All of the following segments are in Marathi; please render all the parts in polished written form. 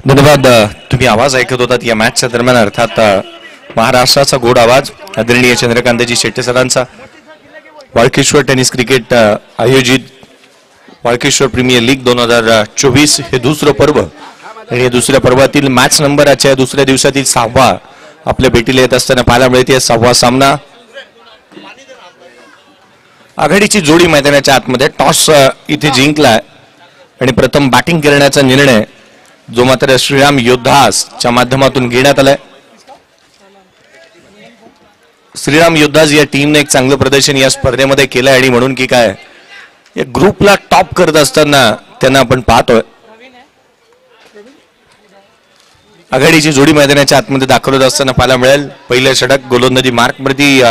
धन्यवाद. तुम्ही आवाज ऐकत होतात या मॅचच्या दरम्यान, अर्थात महाराष्ट्राचा गोड आवाज आदरणीय चंद्रकांतजी शेट्टे सरांचा. वाळकेश्वर टेनिस क्रिकेट आयोजित वाळकेश्वर प्रीमियर लीग 2024 हे दुसरं पर्व आणि या दुसऱ्या पर्वातील मॅच नंबराच्या दुसऱ्या दिवसातील 6वा आपल्या भेटीला येत असताना पाहायला मिळते. 6वा सामना आघाडीची जोडी मैदानाच्या आतमध्ये टॉस इथे जिंकला आणि प्रथम बॅटिंग करण्याचा निर्णय जो मात्र श्रीराम योद्धासच्या माध्यमातून घेण्यात आलाय. श्रीराम योद्धास या टीमने एक चांगलं प्रदर्शन या स्पर्धेमध्ये केलंय आणि म्हणून की काय या ग्रुपला टॉप करत असताना त्यांना आपण पाहतोय. आघाडीची जोडी मैदानाच्या आतमध्ये दाखवत असताना पाहायला मिळेल. पहिलं षटक गोलंदाजी मार्कवरती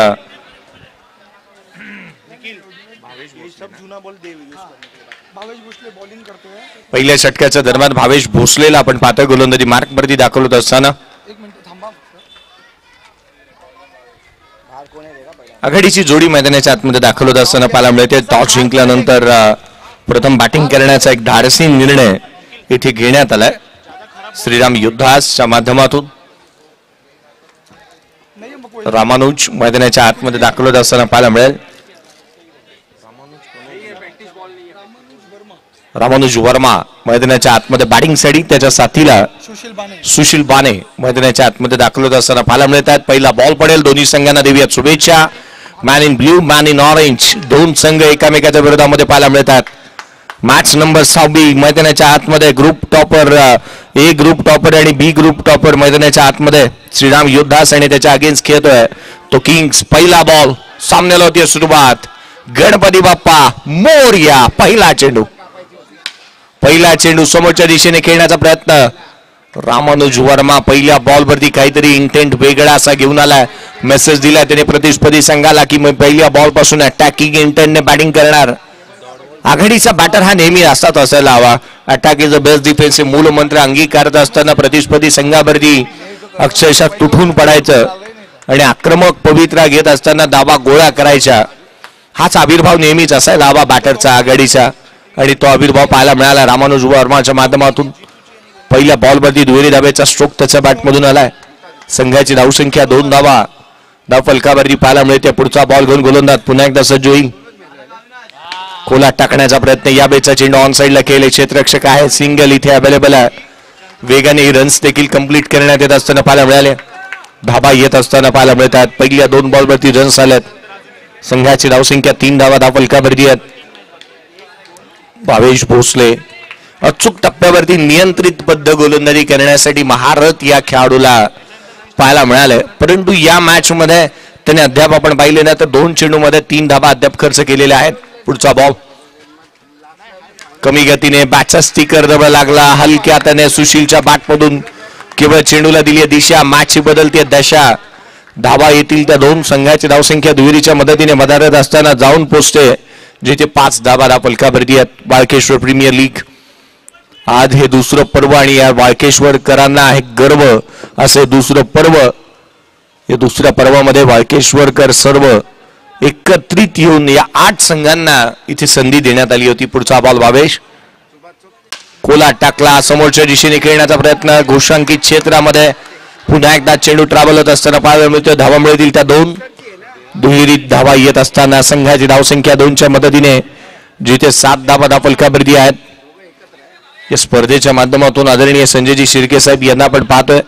पहिल्या षटकाच्या दरम्यान भावेश भोसलेला आपण पाहतोय गोलंदाजी मार्कवरती दाखवत असताना. आघाडीची जोडी मैदानाच्या आतमध्ये दाखल होत असताना पाहायला मिळते. टॉस जिंकल्यानंतर प्रथम बॅटिंग करण्याचा एक धाडसी निर्णय इथे घेण्यात आलाय श्रीराम योद्धासच्या माध्यमातून. रामानुज मैदानाच्या आतमध्ये दाखल होत असताना पाहायला मिळेल. रामानुज वर्मा मैदानाच्या आतमध्ये बॅटिंग साठी त्याच्या साथीला सुशील बाने मैदानाच्या आतमध्ये दाखल होत असताना पाहायला मिळतात. पहिला बॉल पडेल. दोन्ही संघांना देऊया शुभेच्छा. Man in blue man in orange दोन संघ एकामेकाच्या विरोधामध्ये पाहायला मिळतात. मॅच नंबर 6 मैदानाच्या आतमध्ये ग्रुप टॉपर ए ग्रुप टॉपर आणि बी ग्रुप टॉपर मैदानाच्या आतमध्ये श्रीराम योद्धास आणि त्याच्या अगेन्स्ट खेळतोय तो किंग्स. पहिला बॉल सामन्याला होती सुरुवात. गणपती बाप्पा मोरया. पहिला चेंडू समोरच्या दिशेने खेळण्याचा प्रयत्न. रामानुज वर्मा पहिल्या बॉलवरती काहीतरी इंटेंट वेगळा असा घेऊन आलाय. मेसेज दिला त्याने प्रतिस्पर्धी संघाला की मी पहिल्या बॉल पासून अटॅकिंग इंटेंटने बॅटिंग करणार. आघाडीचा बॅटर हा नेहमी असाच असायला हवा. Attack is the best defence हे मूलमंत्र अंगीकारत असताना प्रतिस्पर्धी संघावरती अक्षरशः तुटून पडायचं आणि आक्रमक पवित्रा घेत असताना दाबा गोळा करायच्या. हाच आविर्भाव नेहमीच असायला हवा बॅटरचा आघाडीचा आणि तो आविर्भाव पाहायला मिळाला रामानुज वर्माच्या माध्यमातून. पहिल्या बॉलवरती दुहेरी धाब्याचा स्ट्रोक त्याच्या बॅटमधून आलाय. संघाची धावसंख्या 2 धावा धाव फलकावरती पाहायला मिळते. पुढचा बॉल घेऊन गोलंदाज पुन्हा एकदा सज्ज होईल. खोला टाकण्याचा प्रयत्न. या बेचा चेंडू ऑन साईडला केले. क्षेत्ररक्षक आहे. सिंगल इथे अवेलेबल आहे. वेगाने रन्स देखील कंप्लीट करण्यात येत असताना पाहायला मिळाले. धाबा येत असताना पाहायला मिळतात. पहिल्या 2 बॉलवरती रन्स आल्यात. संघाची धावसंख्या 3 धावा धाव फलकावरती आहेत. भावेश भोसले अचूक टप्प्यावरती नियंत्रित पद्धत गोलंदाजी करण्यासाठी महारथ या खेळाडूला पाहायला मिळाले. परंतु या मॅच मध्ये त्याने अद्याप आपण पाहिले ना तर 2 चेंडूमध्ये 3 धावा अद्याप खर्च केलेल्या आहेत. पुढचा बॉल कमी गतीने बॅटचा स्टिकर जवळ लागला. हलक्या त्याने सुशीलच्या बॅटमधून केवळ चेंडूला दिली दिशा. मॅचची बदलती दशा. धावा येतील त्या 2 संघाची धावसंख्या दुहेरीच्या मदतीने मदारत असताना जाऊन पोचते जिथे 5 धावा धाव फलकावरती आहेत. वाळकेश्वर प्रीमियर लीग आज हे दुसरं पर्व आणि या वाळकेश्वरकरांना आहे गर्व असे दुसरं पर्व. या दुसऱ्या पर्वामध्ये वाळकेश्वरकर सर्व एकत्रित येऊन या 8 संघांना इथे संधी देण्यात आली होती. पुढचा बॉल भावेश कोला टाकला. समोरच्या दिशेने खेळण्याचा प्रयत्न. घोषांकित क्षेत्रामध्ये पुन्हा एकदा चेंडू ट्रॅव्हल होत असताना पाहायला मिळतोय. धावा मिळतील त्या 2 दुहेरीत धावा येत असताना संघाची धावसंख्या 2च्या मदतीने जिथे 7 धावा धाव फलकावरती आहेत. या स्पर्धेच्या माध्यमातून आदरणीय संजयजी शिर्के साहेब यांना आपण पाहतोय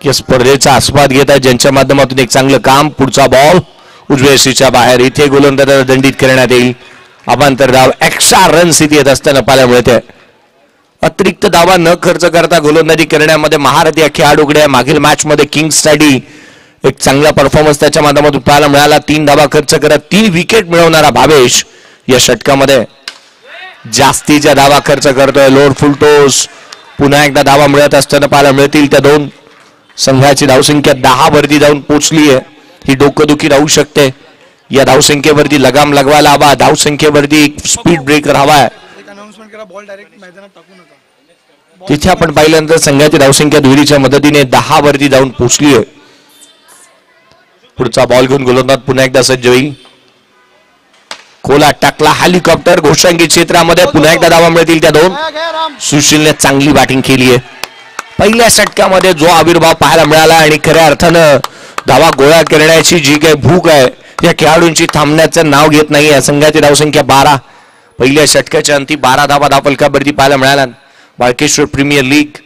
की स्पर्धेचा आस्वाद घेत आहेत ज्यांच्या माध्यमातून एक चांगलं काम. पुढचा बॉल उजव्या सीच्या बाहेर. इथे गोलंदाजाला दंडित करण्यात येईल. अवांतर धाव एक्स्ट्रा रन्स इथे येत असताना पाहायला मिळते. अतिरिक्त धावा न खर्च करता गोलंदाजी करण्यामध्ये महारथ या खेळाडूकडे मागील मॅच मध्ये किंग्ससाठी एक चांगला परफॉर्मन्स त्याच्या माध्यमातून पाहायला मिळाला. 3 धावा खर्च करत 3 विकेट मिळवणारा भावेश या षटकामध्ये जास्तीच्या धावा खर्च करतोय. Lower full toss. पुन्हा एकदा धावा मिळत असताना पाहायला मिळतील त्या 2 संघाची धावसंख्या 10 वरती जाऊन पोहोचली आहे. ही डोकदुखी राहू शकते. या धावसंख्येवरती लगाम लगवायला हवा. धावसंख्येवरती स्पीड ब्रेकर हवा. तिथे आपण पाहिल्यानंतर संघाची धावसंख्या दुहेरीच्या मदतीने 10 वरती जाऊन पोहोचली आहे. पुढचा बॉल घेऊन गोलंदाज पुन्हा एकदा सज्ज होईल. गोला टाकला हेलिकॉप्टर घोषांकी क्षेत्रामध्ये पुन्हा एकदा धावा मिळतील त्या दोन. सुशीलने चांगली बॅटिंग केली आहे. पहिल्या षटकामध्ये जो आविर्भाव पाहायला मिळाला आणि खऱ्या अर्थानं धावा गोळा करण्याची जी काही भूक आहे या खेळाडूंची थांबण्याचं नाव घेत नाही आहे. संघाची धावसंख्या 12. पहिल्या षटकाच्या अंती 12 धावा धावफलकावरती पाहायला मिळाला. बाळकेश्वर प्रीमियर लीग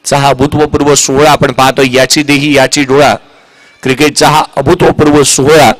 चा हा अभूतपूर्व सोहळा आपण पाहतोय. याची देही याची डोळा क्रिकेटचा हा अभूतपूर्व सोहळा.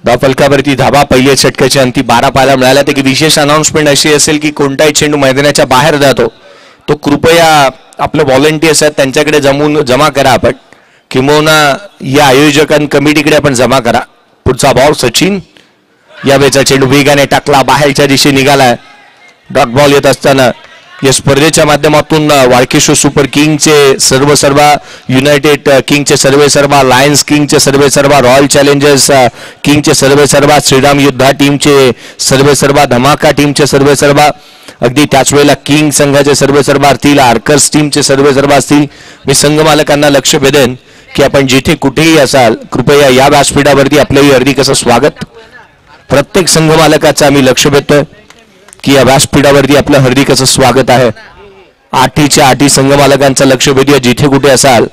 धावफलकावरती धावा पहिल्या षटकाच्या अंती 12 पाहायला मिळाल्या. की विशेष अनाउन्समेंट अशी असेल की कोणताही चेंडू मैदानाच्या बाहेर जातो तो कृपया आपले व्हॉलंटियर्स आहेत त्यांच्याकडे जमा करा आपण किंवा या आयोजकां कमिटीकडे आपण जमा करा. पुढचा बॉल सचिन. यावेळेचा चेंडू वेगाने टाकला बाहेरच्या दिशेने निघालाय. डॉट बॉल येत असताना या स्पर्धेच्या माध्यमातून वाळकेश्वर सुपर किंगचे सर्व युनायटेड किंगचे सर्व लायन्स किंगचे सर्व रॉयल चॅलेंजर्स किंगचे सर्व श्रीराम योद्धा टीमचे सर्व धमाका टीमचे सर्व अगदी त्याच वेळेला किंग संघाचे सर्व असतील. आर्कर्स टीमचे सर्व असतील. मी संघ मालकांना लक्ष वेधेन की आपण जिथे कुठेही असाल कृपया या व्यासपीठावरती आपल्याही हार्दिक असं स्वागत. प्रत्येक संघ मालकाचं आम्ही लक्ष वेधतोय की या व्यासपीठावरती आपलं हार्दिक असं स्वागत आहे. 8 संघ मालकांचं लक्ष वेधूया जिथे कुठे असाल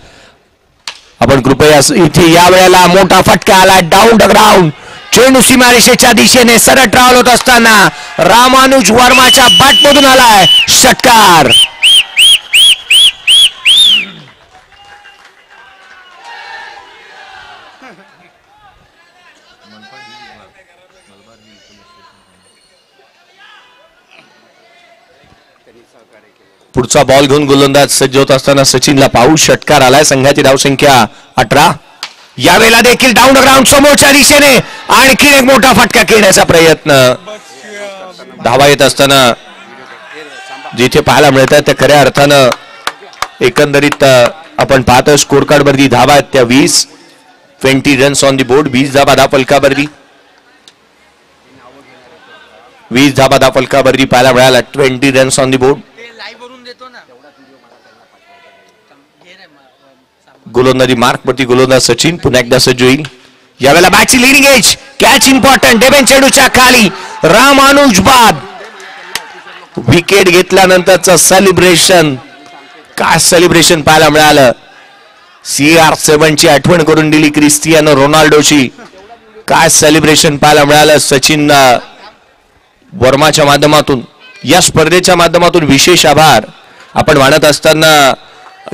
आपण कृपया. इथे या वेळेला मोठा फटका आला डाऊन द ग्राउंड. चेंडू सीमारेषेच्या दिशेने सरळ ट्रॅव्हल होत असताना रामानुज वर्माच्या बॅटमधून आलाय षटकार. पुढचा बॉल घेऊन गोलंदाज सज्ज होत असताना सचिनला पाहू षटकार आलाय. संघाची धावसंख्या 18. यावेळेला देखील डाऊन द ग्राउंड समोरच्या दिशेने आणखी एक मोठा फटका खेळण्याचा प्रयत्न. धावा येत असताना जिथे पाहायला मिळतात त्या खऱ्या अर्थानं एकंदरीत आपण पाहतो स्कोर कार्ड वरती धावा आहेत त्या 20 रन्स ऑन दी बोर्ड. 20 धावा धावफलकावरती 20 धावा धावफलकावरती पाहायला मिळाला. 20 रन्स ऑन दी बोर्ड. गोलंदाजी मार्क प्रति गोलंदाज सचिन पुन्हा एकदा सज्ज होईल. यावेळेला बॅटची लिडिंग एज कॅच इम्पॉर्टंट. डेबेन चेंडूच्या खाली रामानुज बाद. विकेट घेतल्यानंतरचं सेलिब्रेशन. काय सेलिब्रेशन पाहायला मिळालं. CR7 ची आठवण करून दिली क्रिस्टियानो रोनाल्डोची. काय सेलिब्रेशन पाहायला मिळालं सचिन वर्माच्या माध्यमातून. या स्पर्धेच्या माध्यमातून विशेष आभार आपण मानत असताना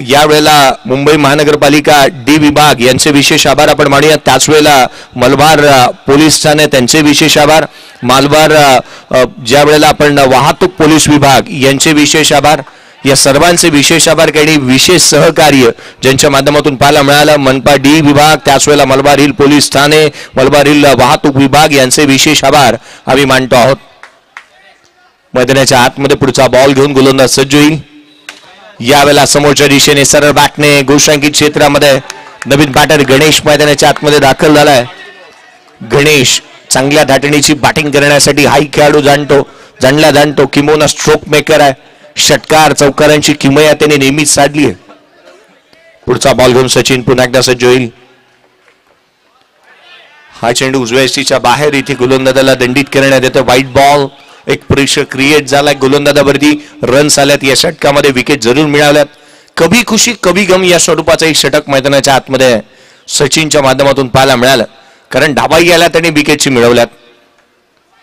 यावेळेला मुंबई महानगरपालिका D विभाग यांचे विशेष आभार आपण मानूया. त्याच वेळेला मलबार पोलीस ठाणे त्यांचे विशेष आभार. मलबार ज्या वेळेला आपण वाहतूक पोलीस विभाग यांचे विशेष आभार. या सर्वांचे विशेष आभार. काही विशेष सहकार्य ज्यांच्या माध्यमातून पाहायला मिळालं. मनपा D विभाग त्याच वेळेला Malabar hill police Thane Malabar hill वाहतूक विभाग यांचे विशेष आभार आम्ही मानतो आहोत. मैदानाच्या आतमध्ये पुढचा बॉल घेऊन गोलंदाज सज्ज होईल. यावेळेला समोरच्या दिशेने सरळ बॅटने घोषांकित क्षेत्रामध्ये नवीन बॅटर गणेश मैदानाच्या आतमध्ये दाखल झालाय. गणेश चांगल्या धाटणीची बॅटिंग करण्यासाठी हाही खेळाडू जाणतो किंबहुना स्ट्रोक मेकर आहे. षटकार चौकारांची किमया त्याने नेहमीच साधली आहे. पुढचा बॉल घेऊन सचिन पुन्हा एकदा सज्ज होईल. हा चेंडू उजव्या यष्टीच्या बाहेर इथे गोलंदाजाला दंडित करण्यात येतो. White ball. एक प्रेशर क्रिएट झालाय गोलंदाजावरती. रन्स आल्यात. या षटकामध्ये विकेट जरूर मिळाल्यात. कभी खुशी कभी गम या स्वरूपाचा एक षटक मैदानाच्या आतमध्ये सचिनच्या माध्यमातून पाहायला मिळालं. कारण धाबाई आल्या त्याने विकेटची मिळवल्यात.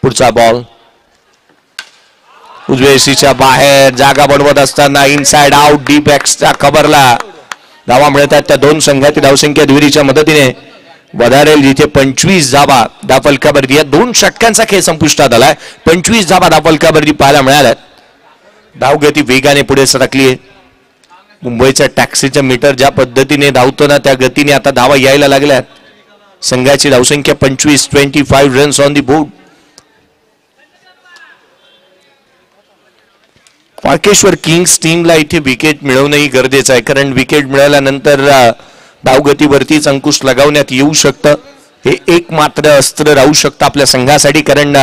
पुढचा बॉल उजव्या यष्टीच्या बाहेर जागा बनवत असताना इनसाइड आउट डीप एक्सच्या कव्हरला धावा मिळतात. त्या दोन संघाची धावसंख्या दुहेरीच्या मदतीने वधारेल. जिथे 25 धावा धावफलकावरती या दोन षटकांचा खेळ संपुष्टात आलाय. 25 धावा धावफलकावरती पाहायला मिळाल्यात. धावगती वेगाने पुढे सरकली आहे. मुंबईच्या टॅक्सीचं मीटर ज्या पद्धतीने धावतो ना त्या गतीने आता धावा यायला लागल्यात. संघाची धावसंख्या 25 runs on the board. Walkeshwar Kings टीमला इथे विकेट मिळवणंही गरजेचं आहे, कारण विकेट मिळाल्यानंतर धावगतीवरतीच अंकुश लगावण्यात येऊ शकतं. हे एक मात्र अस्त्र राहू शकतं आपल्या संघासाठी, कारण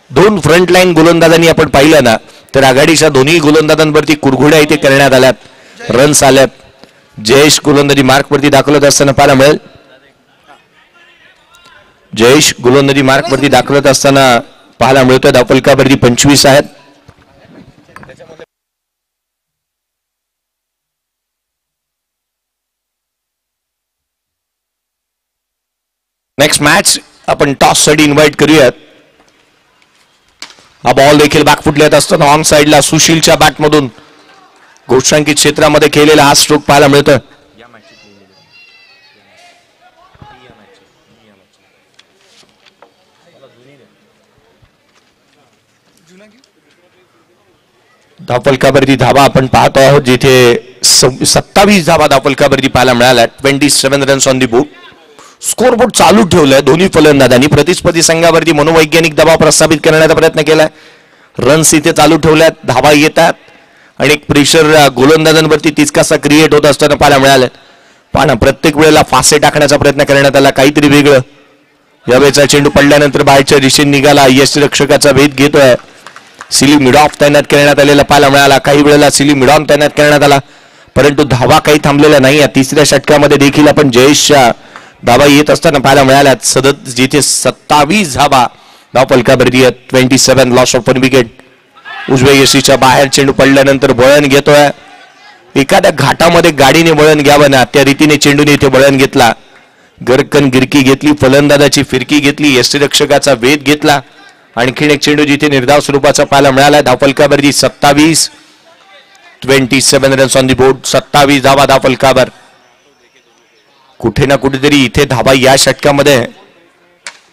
दोन फ्रंट लाईन गोलंदाजांनी आपण पाहिलं ना तर आघाडीच्या दोन्ही गोलंदाजांवरती कुरघोड्या इथे करण्यात आल्यात, रन्स आल्यात. जयेश गोलंदाजी मार्कवरती दाखलत असताना पाहायला मिळेल. जयेश गोलंदाजी मार्कवरती दाखलत असताना पाहायला मिळतोय. धावफलकावरती 25 आहेत. नेक्स्ट मॅच आपण टॉस साठी इन्व्हाइट करूयात. हा बॉल देखील बॅकफुटला येत असताना ऑन साइडला सुशीलच्या बॅटमधून घोषांकित क्षेत्रामध्ये केलेला हा स्ट्रोक पाहायला मिळतोय. धावफलकावरती धावा आपण पाहतो आहोत, जिथे 27 धावा धावफलकावरती पाहायला मिळाल्या. 27 runs on the board. Scoreboard चालू ठेवलाय दोन्ही फलंदाजांनी. प्रतिस्पर्धी संघावरती मनोवैज्ञानिक दबाव प्रस्थापित करण्याचा प्रयत्न केलाय. रन्स इथे चालू ठेवल्यात, धावा येतात आणि एक प्रेशर गोलंदाजांवरती तितकासा क्रिएट होत असताना पाहायला मिळालं. पाहणं प्रत्येक वेळेला फासे टाकण्याचा प्रयत्न करण्यात आला, काहीतरी वेगळं. यावेळेचा चेंडू पडल्यानंतर बाहेरच्या दिशेने निघाला, यष्टिरक्षकाचा भेद घेतोय. सिली मिडॉफ तैनात करण्यात आलेला पाहायला मिळाला. काही वेळेला सिली मिडॉन तैनात करण्यात आला, परंतु धावा काही थांबलेल्या नाही. तिसऱ्या षटकामध्ये देखील आपण जयेशच्या धावा येत असताना पाहायला मिळाल्या. सतत जिथे 27 धावा धावफलकावरती आहेत. 27 लॉस ऑफ 1 विकेट. उजव्या यशीच्या बाहेर चेंडू पडल्यानंतर वळण घेतोय. एखाद्या घाटामध्ये गाडीने वळण घ्यावं ना त्या रीतीने चेंडूने इथे वळण घेतला. गरकन गिरकी घेतली, फलंदाजाची फिरकी घेतली, यष्टिरक्षकाचा वेध घेतला. आणखीन एक चेंडू जिथे निर्धाव स्वरूपाचा पाहायला मिळाला. धावफलकावरती 27 रन्स ऑन दी बोर्ड. 27 धावा धावफलकावर. कुठे ना कुठेतरी इथे धावा या षटकामध्ये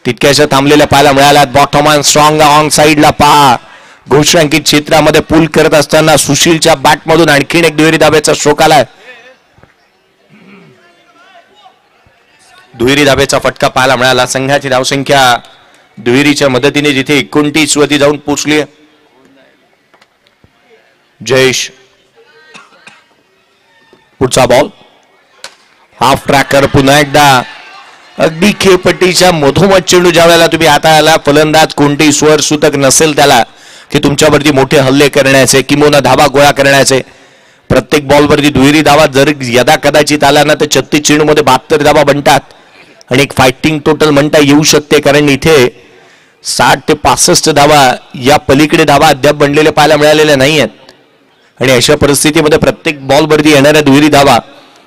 तितक्याशा थांबलेल्या पाहायला मिळाल्या. बॉटम ऑन स्ट्रॉंग ऑन साइडला पहा. घोषांकित क्षेत्रामध्ये पूल करत असताना सुशीलच्या बॅटमधून आणखीन एक दुहेरी धाब्याचा स्ट्रोक आलाय. दुहेरी धाब्याचा फटका पाहायला मिळाला. संघाची धावसंख्या दुहेरीच्या मदतीने जिथे 29 वरती जाऊन पोहोचली. जयेश पुढचा बॉल हाफ ट्रॅकर. पुन्हा एकदा अगदी खेळपट्टीच्या मधोमध चेंडू ज्या वेळेला तुम्ही हाताळाला, फलंदाज कोणतेही स्वर सूतक नसेल त्याला की तुमच्यावरती मोठे हल्ले करण्याचे किंवा धावा गोळा करण्याचे. प्रत्येक बॉलवरती दुहेरी धावा जर यदा कदाचित आला ना तर 36 चेंडूमध्ये 72 धावा बनतात आणि एक फायटिंग टोटल म्हणता येऊ शकते, कारण इथे 60 ते 65 धावा या पलीकडे धावा अद्याप बनलेल्या पाहायला मिळालेल्या नाही आहेत. आणि अशा परिस्थितीमध्ये प्रत्येक बॉलवरती येणाऱ्या दुहेरी धावा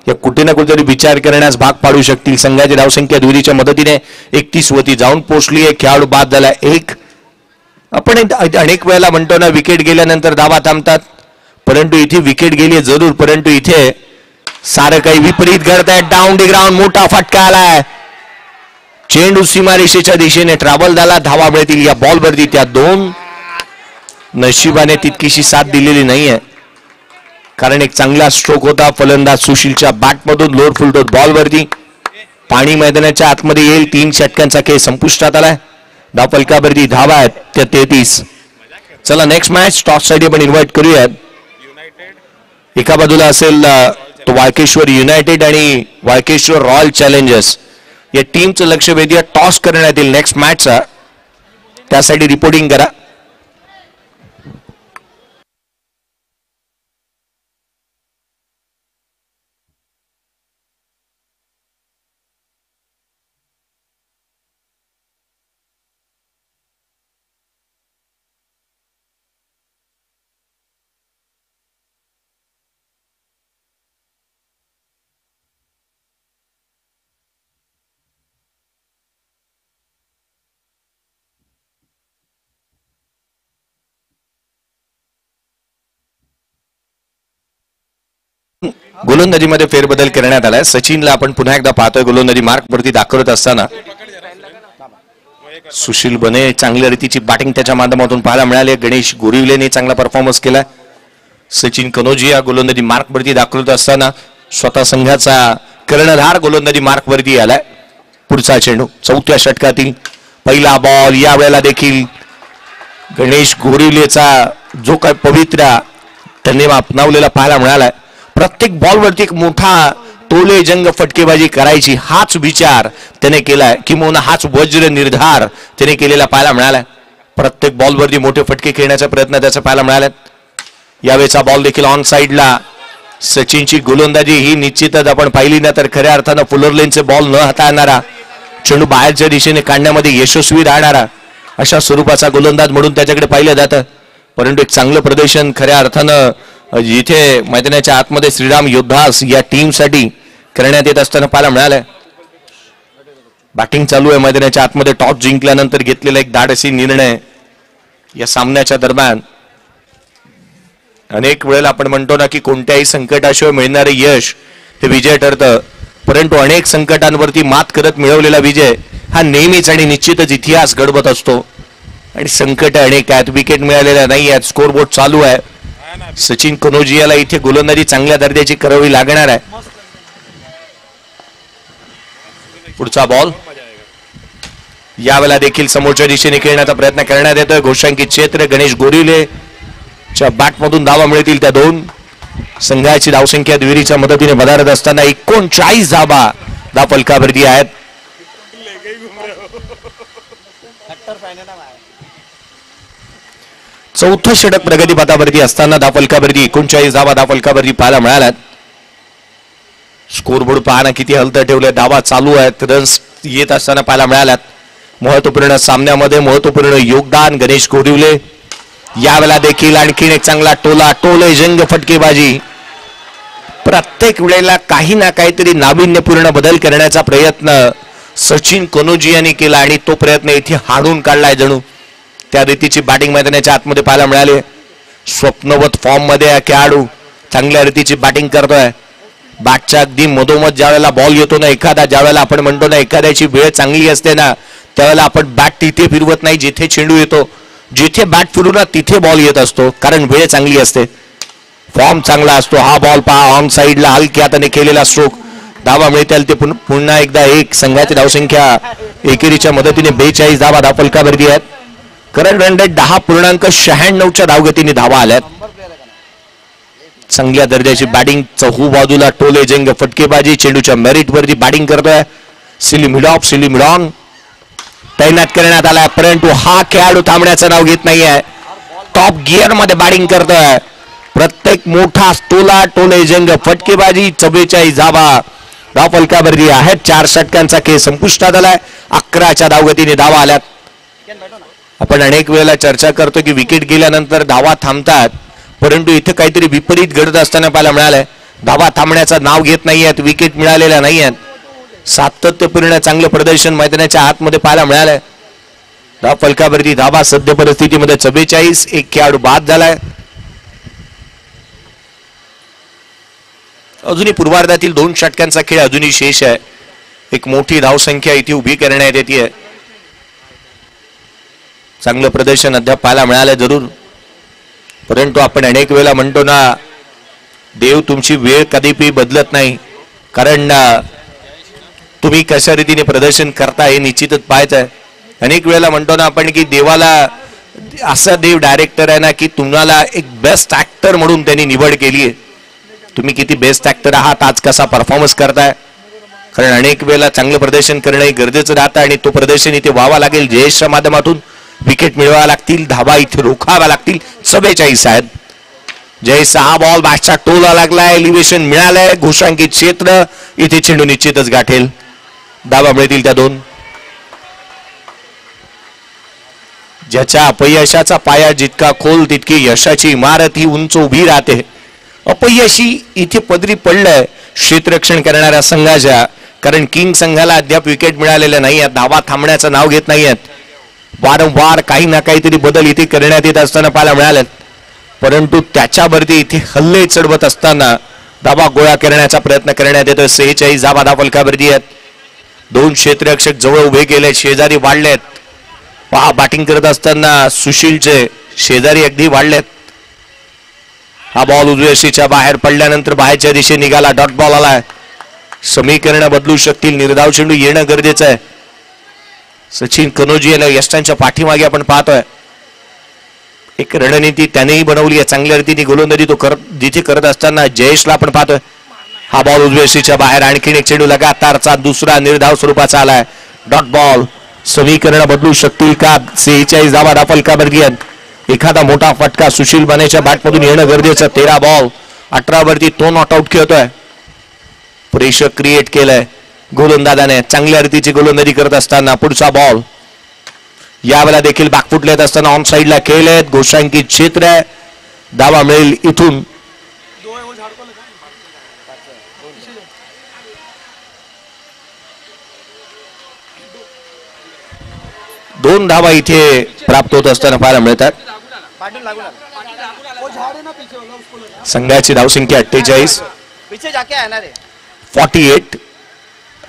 या कुठे ना कुठेतरी विचार करण्यास भाग पाडू शकतील. संघाची धावसंख्या दुहेरीच्या मदतीने 31 वरती जाऊन पोहोचली आहे. खेळाडू बाद झाला एक. आपण अनेक वेळेला म्हणतो ना विकेट गेल्यानंतर धावा थांबतात, परंतु इथे विकेट गेली जरूर, परंतु इथे सारं काही विपरीत घडतंय. डाऊन दी ग्राउंड मोठा फटका आलाय. चेंडू सीमारेषेच्या दिशेने ट्रॅव्हल झाला. धावा मिळतील या बॉलवरती. त्या दोन नशिबाने तितकीशी साथ दिलेली नाहीये, कारण एक चांगला स्ट्रोक होता फलंदाज सुशीलच्या बॅटमधून लोअर फुल टॉस बॉलवरती. पाणी मैदानाच्या आतमध्ये येईल. 3 षटकांचा खेळ संपुष्टात आलाय. धावफलकावरती धावा आहेत त्या 33. चला नेक्स्ट मॅच टॉस साठी आपण इन्व्हाइट करूयात. एका बाजूला असेल तो वाळकेश्वर युनायटेड आणि वाळकेश्वर रॉयल चॅलेंजर्स. या टीमचं लक्ष वेधूया टॉस करण्यात येईल नेक्स्ट मॅचचा. त्यासाठी रिपोर्टिंग करा. गोलंदाजीमध्ये फेरबदल करण्यात आलाय. सचिनला आपण पुन्हा एकदा पाहतोय गोलंदाजी मार्क वरती दाखवत असताना. सुशील बने चांगल्या रीतीची बॅटिंग त्याच्या माध्यमातून पाहायला मिळाली. गणेश गोरिवलेने चांगला परफॉर्मन्स केला. सचिन कनोजिया गोलंदाजी मार्क वरती दाखवत असताना स्वतः संघाचा कर्णधार गोलंदाजी मार्क वरती आलाय. पुढचा चेंडू 4थ्या षटकातील पहिला बॉल. या वेळेला देखील गणेश गोरिवलेचा जो काय पवित्रा त्यांनी अपनावलेला पाहायला मिळालाय. प्रत्येक बॉलवरती एक मोठा तोले जंग फटकेबाजी करायची हाच विचार त्याने केलाय, किंवा हाच वज्र निर्धार त्याने केलेला पाहायला मिळालाय. प्रत्येक बॉलवरती मोठे फटके खेळण्याचा प्रयत्न त्याचा पाहायला मिळाला. यावेळेचा बॉल देखील ऑन साइडला. सचिनची गोलंदाजी ही निश्चितच आपण पाहिली ना तर खऱ्या अर्थानं फुलर लेनचे बॉल न हाताळणारा, चेंडू बाहेरच्या दिशेने काढण्यामध्ये यशस्वी राहणारा अशा स्वरूपाचा गोलंदाज म्हणून त्याच्याकडे पाहिलं जातं. परंतु एक चांगलं प्रदर्शन खऱ्या अर्थानं जिथे मैदानाच्या आतमध्ये श्रीराम योद्धास या टीमसाठी करण्यात येत असताना पाहायला मिळालंय. बॅटिंग चालू आहे मैदानाच्या आतमध्ये. टॉस जिंकल्यानंतर घेतलेला एक धाडसी निर्णय या सामन्याच्या दरम्यान. अनेक वेळेला आपण म्हणतो ना की कोणत्याही संकटाशिवाय मिळणारे यश हे विजय ठरतं, परंतु अनेक संकटांवरती मात करत मिळवलेला विजय हा नेहमीच आणि निश्चितच इतिहास घडवत असतो. आणि संकट अनेक आहेत, विकेट मिळालेल्या नाही आहेत, स्कोरबोर्ड चालू आहे. सचिन कनोजियाला इथे गोलंदाजी चांगल्या दर्जाची करावी लागणार आहे. पुढचा बॉल यावेळेला देखील समोरच्या दिशेने खेळण्याचा प्रयत्न करण्यात येतोय. घोषांकित क्षेत्र गणेश गोरिले च्या बॅटमधून धावा मिळतील त्या दोन. संघाची धावसंख्या दुहेरीच्या मदतीने बदारत असताना 39 धावा फलकावरती आहेत. चौथं षटक प्रगती पथावरती असताना फलकावरती 39 धावा फलकावरती पाहायला मिळाल्यात. स्कोरबोर्ड पाहणं किती हलतं ठेवले. धावा चालू आहेत, रन्स येत असताना पाहायला मिळाल्यात. महत्वपूर्ण सामन्यामध्ये महत्वपूर्ण योगदान गणेश गोरिवले. यावेळेला देखील आणखीन एक चांगला टोले जंग फटकेबाजी. प्रत्येक वेळेला काही ना काहीतरी नाविन्यपूर्ण बदल करण्याचा प्रयत्न सचिन कनोजियाने केला आणि तो प्रयत्न इथे हाणून काढलाय. जणू त्या रीतीची बॅटिंग मैदानाच्या आतमध्ये पाहायला मिळाली. स्वप्नवत फॉर्म मध्ये खेळाडू चांगल्या रीतीची बॅटिंग करतोय. बॅटच्या अगदी मधोमध ज्या वेळेला बॉल येतो ना एखादा, ज्या वेळेला आपण म्हणतो ना एखाद्याची वेळ चांगली असते ना त्यावेळेला आपण बॅट तिथे फिरवत नाही जिथे चेंडू येतो. जिथे बॅट फिरू ना तिथे बॉल येत असतो, कारण वेळ चांगली असते, फॉर्म चांगला असतो. हा बॉल पहा ऑन साइडला हलक्या हाताने केलेला स्ट्रोक. धावा मिळतील ते पुन्हा एकदा एक. संघाची धावसंख्या एकेरीच्या मदतीने 42 धावा फलकावरती आहेत. करंट रन रेट 10.96च्या धावगतीने धावा आल्यात. चांगल्या दर्जाची बॅटिंग. चहू बाजूला टोले जंग फटकेबाजी. चेंडूच्या मेरिट वरती बॅटिंग करतोय सिलिमिडॉन तैनात करण्यात आलाय, परंतु हा खेळाडू थांबण्याचं नाव घेत नाहीये. टॉप गिअर मध्ये बॅटिंग करतोय. प्रत्येक मोठा टोले जंग फटकेबाजी. 44 धावा फलकावरती आहेत. 4 षटकांचा खेळ संपुष्टात आलाय. 11च्या धावगतीने धावा आल्यात. आपण अनेक वेळेला चर्चा करतो की विकेट गेल्यानंतर धावा थांबतात, परंतु इथे काहीतरी विपरीत घडत असताना पाहायला मिळालंय. धावा थांबण्याचं नाव घेत नाहीयेत, विकेट मिळालेल्या नाहीयेत. सातत्यपूर्ण चांगलं प्रदर्शन मैदानाच्या आतमध्ये पाहायला मिळालंय. फलकावरती धावा सध्या परिस्थितीमध्ये 44. एक खेळाडू बाद झालाय. अजूनही पूर्वार्धातील 2 षटकांचा खेळ अजूनही शेष आहे. एक मोठी धावसंख्या इथे उभी करण्यात येते. चांगलं प्रदर्शन अद्याप पाहायला मिळालं जरूर, परंतु आपण अनेक वेळेला म्हणतो ना देव तुमची वेळ कधीही बदलत नाही, कारण तुम्ही कशा रीतीने प्रदर्शन करता हे निश्चितच पाहायचं आहे. अनेक वेळेला म्हणतो ना आपण की देवाला असा देव डायरेक्टर आहे ना की तुम्हाला एक बेस्ट ऍक्टर म्हणून त्यांनी निवड केली आहे. तुम्ही किती बेस्ट ऍक्टर आहात, आज कसा परफॉर्मन्स करताय, कारण अनेक वेळेला चांगलं प्रदर्शन करणं गरजेचं राहतं आणि तो प्रदर्शन इथे व्हावा लागेल. जयेशच्या माध्यमातून विकेट मिळवावा लागतील, धावा इथे रोखाव्या लागतील. 44 आहेत. जयेश हा बॉल बॅटचा टोला लागलाय, एलिव्हेशन मिळालंय. घोषांकित क्षेत्र इथे चेंडू निश्चितच गाठेल. धावा मिळतील त्या 2. ज्याच्या अपयशाचा पाया जितका खोल तितकी यशाची इमारत ही उंच उभी राहते. अपयशी इथे पदरी पडलंय क्षेत्ररक्षण करणाऱ्या संघाच्या, कारण किंग संघाला अद्याप विकेट मिळालेल्या नाही. धावा थांबण्याचं नाव घेत नाहीयेत. वारंवार काही ना काहीतरी बदल इथे करण्यात येत असताना पाहायला मिळालेत, परंतु त्याच्यावरती इथे हल्ले चढवत असताना धावा गोळा करण्याचा प्रयत्न करण्यात येतोय. 46 धावा फलकावरती आहेत. 2 क्षेत्ररक्षक जवळ उभे केले, शेजारी वाढलेत. पहा बॅटिंग करत असताना सुशीलचे शेजारी अगदी वाढलेत. हा बॉल उजव्याशीच्या बाहेर पडल्यानंतर बाहेरच्या दिशेने निघाला. डॉट बॉल आलाय. समीकरण बदलू शकतील. निर्धाव चेंडू येणं गरजेचं आहे. सचिन कनोजियाला यष्टांच्या पाठीमागे आपण पाहतोय. एक रणनीती त्यानेही बनवली आहे चांगल्या रीतीने गोलंदाजी तो जिथे करत असताना जयेशला आपण पाहतोय. हा बॉल उजव्याशीच्या बाहेर आणखीन एक चेंडू लगातारचा दुसरा निर्धाव स्वरूपाचा आलाय. डॉट बॉल समीकरण बदलू शकतील का? 46 धावा फलकावरती आहेत. एखादा मोठा फटका सुशील बानेच्या बॅटमधून येणं गरजेचं. 13 बॉल 18 वरती तो नॉट आउट खेळतोय. प्रेशर क्रिएट केलंय गोलंदाजाने चांगल्या रीतीची गोलंदाजी करत असताना. पुढचा बॉल यावेळेला देखील बॅकफुट येत असताना ऑन साइडला खेळलेत. गोशांकित क्षेत्र आहे. धावा मिळेल इथून. दोन धावा इथे प्राप्त होत असताना पाहायला मिळतात. संघाची धावसंख्या 48.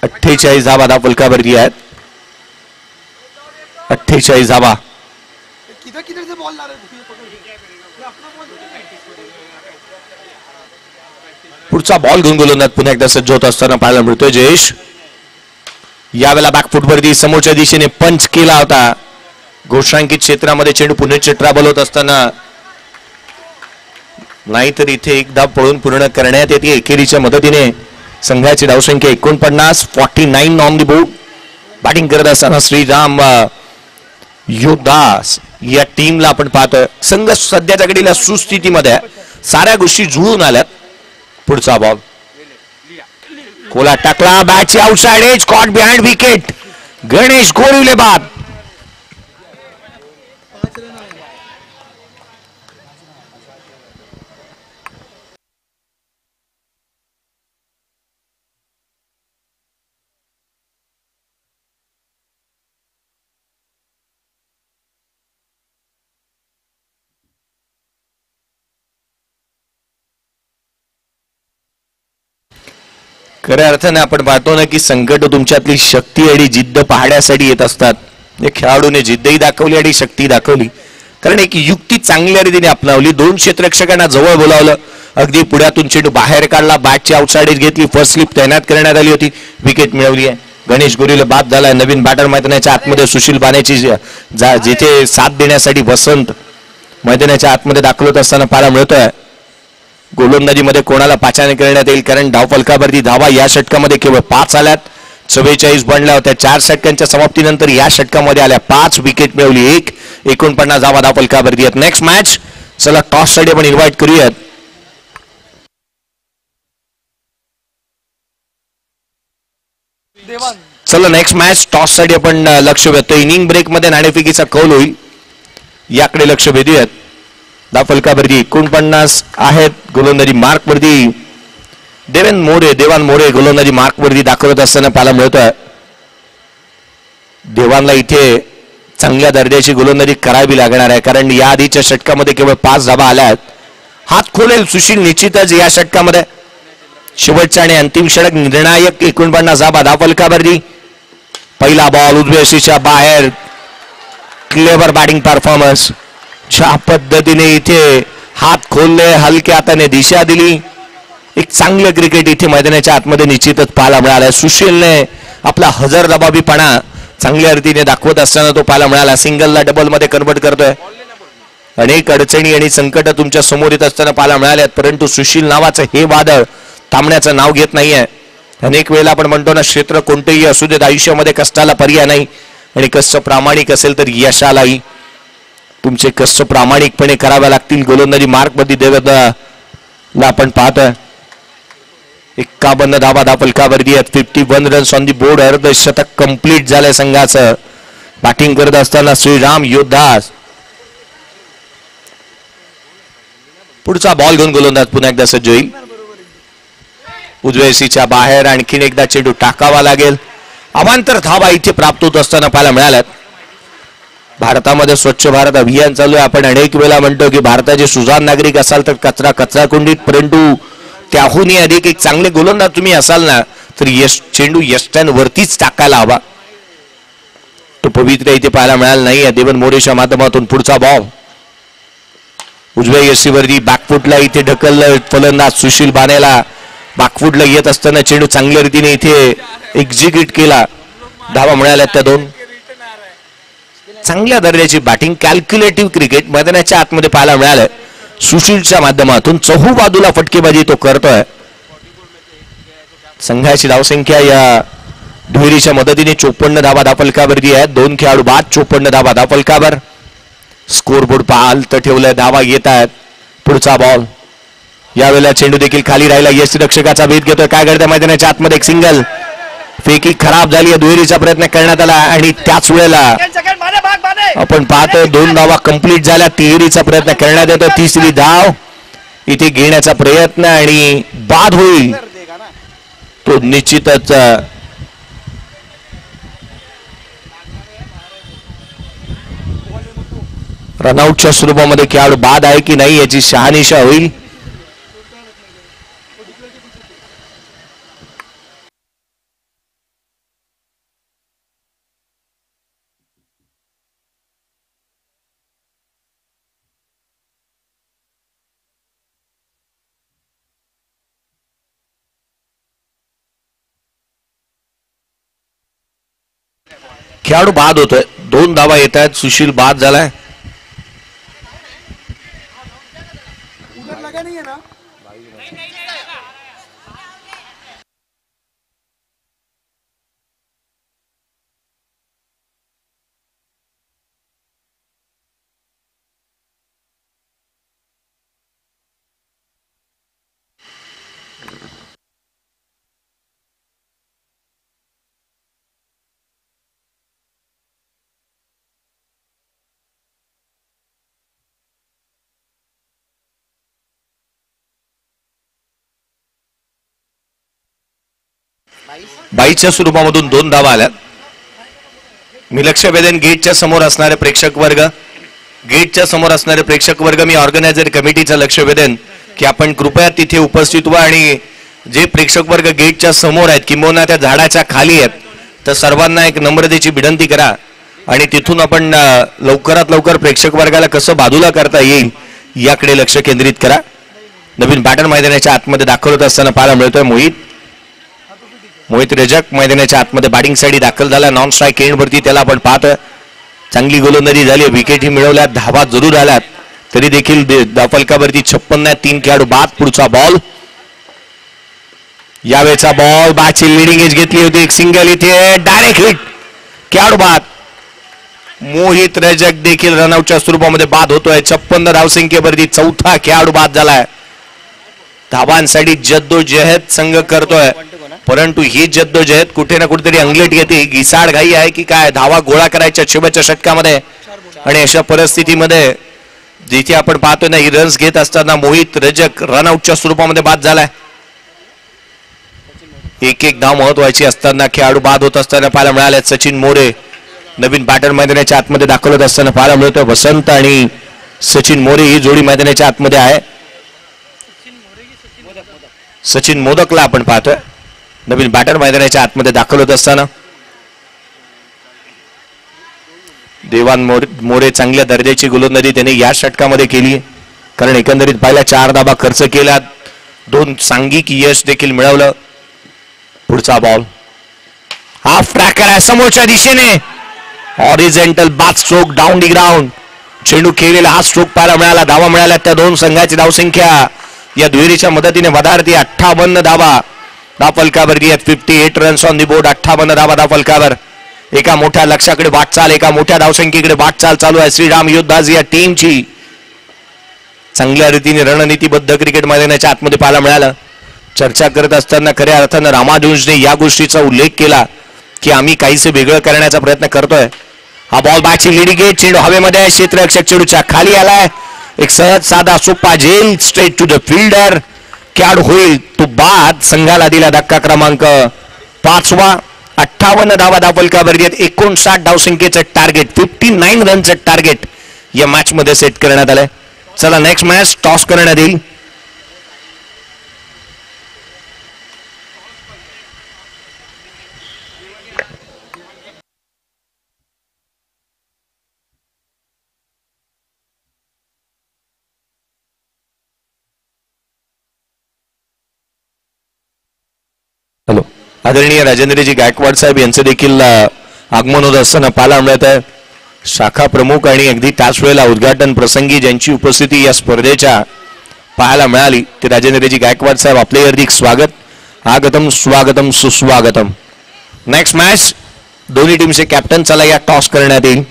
48 धावा फलकावरती आहेत. 48 धावा. पुढचा बॉल घेऊन गोलंदाज पुन्हा एकदा सज्ज होत असताना पाहायला मिळतोय जयेश. यावेळेला बॅकफुटवरती समोरच्या दिशेने पंच केला होता. घोषांकित क्षेत्रामध्ये चेंडू पुणे ट्रॅव्हल होत असताना नाहीतर इथे एकदा पळून पूर्ण करण्यात येते एकेरीच्या मदतीने. संघाची धावसंख्या 49. 49 ऑन दी बोर्ड. बॅटिंग करत असताना श्रीराम योद्धास या टीमला आपण पाहतोय. संघ सध्याच्या घडीला सुस्थितीमध्ये साऱ्या गोष्टी जुळून आल्यात. पुढचा बॉल कोला टाकला. बॅटची outside edge caught behind wicket. Ganesh Gorile बाद. खऱ्या अर्थाने आपण पाहतो ना की संकट तुमच्यातली शक्ती आणि जिद्द पाहण्यासाठी येत असतात. खेळाडूने जिद्दही दाखवली आणि शक्ती दाखवली. कारण एक युक्ती चांगल्या रीतीने अपनावली. 2 क्षेत्ररक्षकांना जवळ बोलावलं. अगदी पुढ्यातून चेंडू बाहेर काढला. बॅटची आउटसाइड घेतली. फर्स्ट स्लिप तैनात करण्यात आली होती. विकेट मिळवली आहे. गणेश गोरीला बाद झालाय. नवीन बॅटर मैदानाच्या आतमध्ये सुशील बानेची जिथे साथ देण्यासाठी वसंत मैदानाच्या आतमध्ये दाखल होत असताना पाहायला मिळतोय. गोलंदाजीमध्ये कोणाला पाचारण करण्यात येईल कारण धाव फलकावरती धावा या षटकामध्ये केवळ 5 आल्यात. 44 बनल्या होत्या. 4 षटकांच्या समाप्तीनंतर या षटकामध्ये आल्या 5 विकेट मिळवली. 49 धावा धाव फलकावरती आहेत. नेक्स्ट मॅच चला टॉस साठी आपण इन्व्हाइट करूयात. चला नेक्स्ट मॅच टॉस साठी आपण लक्ष वेधतो. इनिंग ब्रेक मध्ये नाणेफेकीचा कौल होईल याकडे लक्ष वेधूयात. धाव फलकावरती 49 आहेत. गोलंदाजी मार्क वरती देवान मोरे गोलंदाजी मार्क वरती दाखवत असताना पाहायला मिळतोय. देवानला इथे चांगल्या दर्जाची गोलंदाजी करावी लागणार आहे कारण या आधीच्या षटकामध्ये केवळ 5 धावा आल्या आहेत. हात खोलेल सुशील निश्चितच या षटकामध्ये. शेवटचा आणि अंतिम षटक निर्णायक. 49 धावा धाव फलकावरती. पहिला बॉल उजव्याशीच्या बाहेर. Clever batting performance. ज्या पद्धतीने इथे हात खोलले हलक्या हाताने दिशा दिली. एक चांगलं क्रिकेट इथे मैदानाच्या आतमध्ये निश्चितच पाहायला मिळालाय. सुशीलने आपला हजर जबाबीपणा चांगल्या रीतीने दाखवत असताना तो पाहायला मिळाला. सिंगलला डबल मध्ये कन्वर्ट करतोय. अनेक अडचणी आणि संकट तुमच्या समोर येत असताना पाहायला मिळाल्यात परंतु सुशील नावाचं हे वादळ थांबण्याचं नाव घेत नाहीये. अनेक वेळेला आपण म्हणतो ना क्षेत्र कोणतेही असू देत आयुष्यामध्ये कष्टाला पर्याय नाही आणि कष्ट प्रामाणिक असेल तर यशालाही. तुमचे कष्ट प्रामाणिकपणे करावे लागतील. गोलंदाजी मार्क मध्ये देवदला आपण पाहतोय. 51 धावा धाव फलकावरती आहेत. 51 रन्स ऑन दी बोर्ड. अर्धशतक कंप्लीट झालंय संघाचं. बॅटिंग करत असताना श्रीराम योद्धास. पुढचा बॉल घेऊन गोलंदाज पुन्हा एकदा सज्ज होईल. उजव्याशीच्या बाहेर आणखीन एकदा चेंडू टाकावा लागेल. अवांतर धावा इथे प्राप्त होत असताना पाहायला मिळाल्यात. भारतामध्ये स्वच्छ भारत अभियान चालू आहे. आपण अनेक वेळा म्हणतो की भारताचे सुजाण नागरिक असाल तर कचरा कुंडीत परंतु त्याहूनही अधिक एक चांगले गोलंदाज तुम्ही असाल ना तर चेंडू यष्ट्यांवरतीच टाकायला हवा. तो पवित्र इथे पाहायला मिळाला नाही. देवन मोरेच्या माध्यमातून पुढचा बॉल उजव्या यशीवरती बॅकफुटला इथे ढकललं फलंदाज सुशील बानेला. बॅकफुटला येत असताना चेंडू चांगल्या रीतीने इथे एक्झिक्यूट केला. धावा मिळाल्या त्या 2. चांगल्या दर्जाची बॅटिंग, कॅल्क्युलेटिव्ह क्रिकेट मैदानाच्या आतमध्ये पाहायला मिळालं. सुशीलच्या माध्यमातून चहूबाजूला फटकेबाजी तो करतोय. संघाची धावसंख्या या दुहेरीच्या मदतीने 54 धावा धावफलकावरती आहेत. 2 खेळाडू बाद, 54 धावा धावफलकावर. स्कोरबोर्ड पाहाल तर ठेवलंय, धावा येत आहेत. पुढचा बॉल, यावेळेला चेंडू देखील खाली राहिला. यष्टीरक्षकाचा भेद घेतोय. काय घडतं मैदानाच्या आतमध्ये? एक सिंगल फेकी खराब झाली. दुहेरीचा प्रयत्न करण्यात आला आणि त्याच वेळेला आपण पाहतोय 2 धावा कंप्लीट झाल्या. तिहेरीचा प्रयत्न करण्यात येतो. तिसरी धाव इथे घेण्याचा प्रयत्न आणि बाद होईल तो निश्चितच रनआउटच्या स्वरूपामध्ये खेळाडू बाद आहे की नाही याची शहानिशा होईल. खेळाडू बाद होतोय. 2 धावा येत आहेत. सुशील बाद झालाय. बाईच्या स्वरूपामधून 2 धावा आल्या. मी लक्ष वेधन गेटच्या समोर असणारे प्रेक्षक वर्ग, मी ऑर्गनायझर कमिटीचं लक्ष वेधन की आपण कृपया तिथे उपस्थित व्हा आणि जे प्रेक्षक वर्ग गेटच्या समोर आहेत किंबहुना त्या झाडाच्या खाली आहेत तर सर्वांना एक नम्रतेची विनंती करा आणि तिथून आपण लवकरात लवकर प्रेक्षक वर्गाला कसं बाजूला करता येईल याकडे लक्ष केंद्रित करा. नवीन बॅटर मैदानाच्या आतमध्ये दाखल होत असताना पाहायला मिळतोय मोहित रजक मैदानाच्या आतमध्ये बॅटिंग साठी दाखल झाला. नॉन स्ट्राईक एंडवरती त्याला आपण पाहतोय. चांगली गोलंदाजी झाली, विकेटही मिळवल्यात, धावा जरूर आल्यात, तरी देखील धावफलकावरती 56 आहेत. 3 खेळाडू बाद. पुढचा बॉल, यावेळेचा बॉल बाची लिडिंग एज घेतली होती. एक सिंगल इथे डायरेक्ट हिट, खेळाडू बाद. मोहित रजक देखील रनआउटच्या स्वरूपामध्ये बाद होतोय. 56 धावसंख्येवरती 4था खेळाडू बाद झालाय. धावांसाठी जद्दोजहद संघ करतोय, परंतु ही जद्दोजहद कुठे ना कुठेतरी अंगलेट घेते. घिसाड घाई आहे की काय धावा गोळा करायच्या शेवटच्या षटकामध्ये आणि अशा परिस्थितीमध्ये जिथे आपण पाहतोय ना ही रन्स घेत असताना मोहित रजक रनआउटच्या स्वरूपामध्ये बाद झालाय. एक धाव महत्वाची असताना खेळाडू बाद होत असताना पाहायला मिळाले. सचिन मोरे नवीन बॅटर मैदानाच्या आतमध्ये दाखल होत असताना पाहायला मिळतोय. वसंत आणि सचिन मोरे ही जोडी मैदानाच्या आतमध्ये आहे. सचिन मोदकला आपण पाहतोय नवीन बॅटर मैदानाच्या आतमध्ये दाखल होत असताना. देवान मोरे चांगल्या दर्जाची गोलंदाजी त्याने या षटकामध्ये केली, कारण एकंदरीत पाहिला 4 धावा खर्च केला, 2 सांघिक यश देखील मिळवलं. पुढचा बॉल हाफ ट्रॅकर आहे समोरच्या दिशेने, horizontal bath stroke down the ground. चेंडू खेळलेला हा स्ट्रोक पाहायला मिळाला. धावा मिळाल्या त्या 2 संघाची धावसंख्या या दुहेरीच्या मदतीने वधारती. 58 धावा धावफलकावरती आहेत. 58 रन्स ऑन दी बोर्ड. 58 धावा धावफलकावर. एका मोठ्या लक्ष्याकडे वाटचाल, एका मोठ्या धावसंख्येकडे वाटचाल चालू आहे श्रीराम योद्धाज या टीमची. चांगल्या रीतीने रणनीतीबद्ध क्रिकेट मैदानाच्या आतमध्ये पाहायला मिळालं. चर्चा करत असताना खऱ्या अर्थानं रामानुजने या गोष्टीचा उल्लेख केला की आम्ही काहीसे वेगळं करण्याचा प्रयत्न करतोय. हा बॉल बाची लिडिंग आहे, चेंडू हवेमध्ये, क्षेत्ररक्षक चेंडूच्या खाली आलाय. एक सहज साधा सोपा झेल स्ट्रेट टू द फिल्डर, खेळाडू होईल तो बाद. संघाला दिला धक्का क्रमांक 5वा. 58 धावा धावफलकावरती आहेत. 59 धावसंख्येचं टार्गेट, 59 रनचं टार्गेट या मॅच मध्ये सेट करण्यात आलंय. चला नेक्स्ट मॅच टॉस करण्यात येईल. हॅलो, आदरणीय राजेंद्रजी गायकवाड साहेब यांचं देखील आगमन होत असताना पाहायला मिळत आहे. शाखा प्रमुख आणि अगदी त्याच वेळेला उद्घाटन प्रसंगी ज्यांची उपस्थिती या स्पर्धेच्या पाहायला मिळाली ते राजेंद्रजी गायकवाड साहेब, आपले हार्दिक स्वागत. आगतम स्वागतम सुस्वागतम. नेक्स्ट मॅच दोन्ही टीमचे कॅप्टन चला या टॉस करण्यात येईल.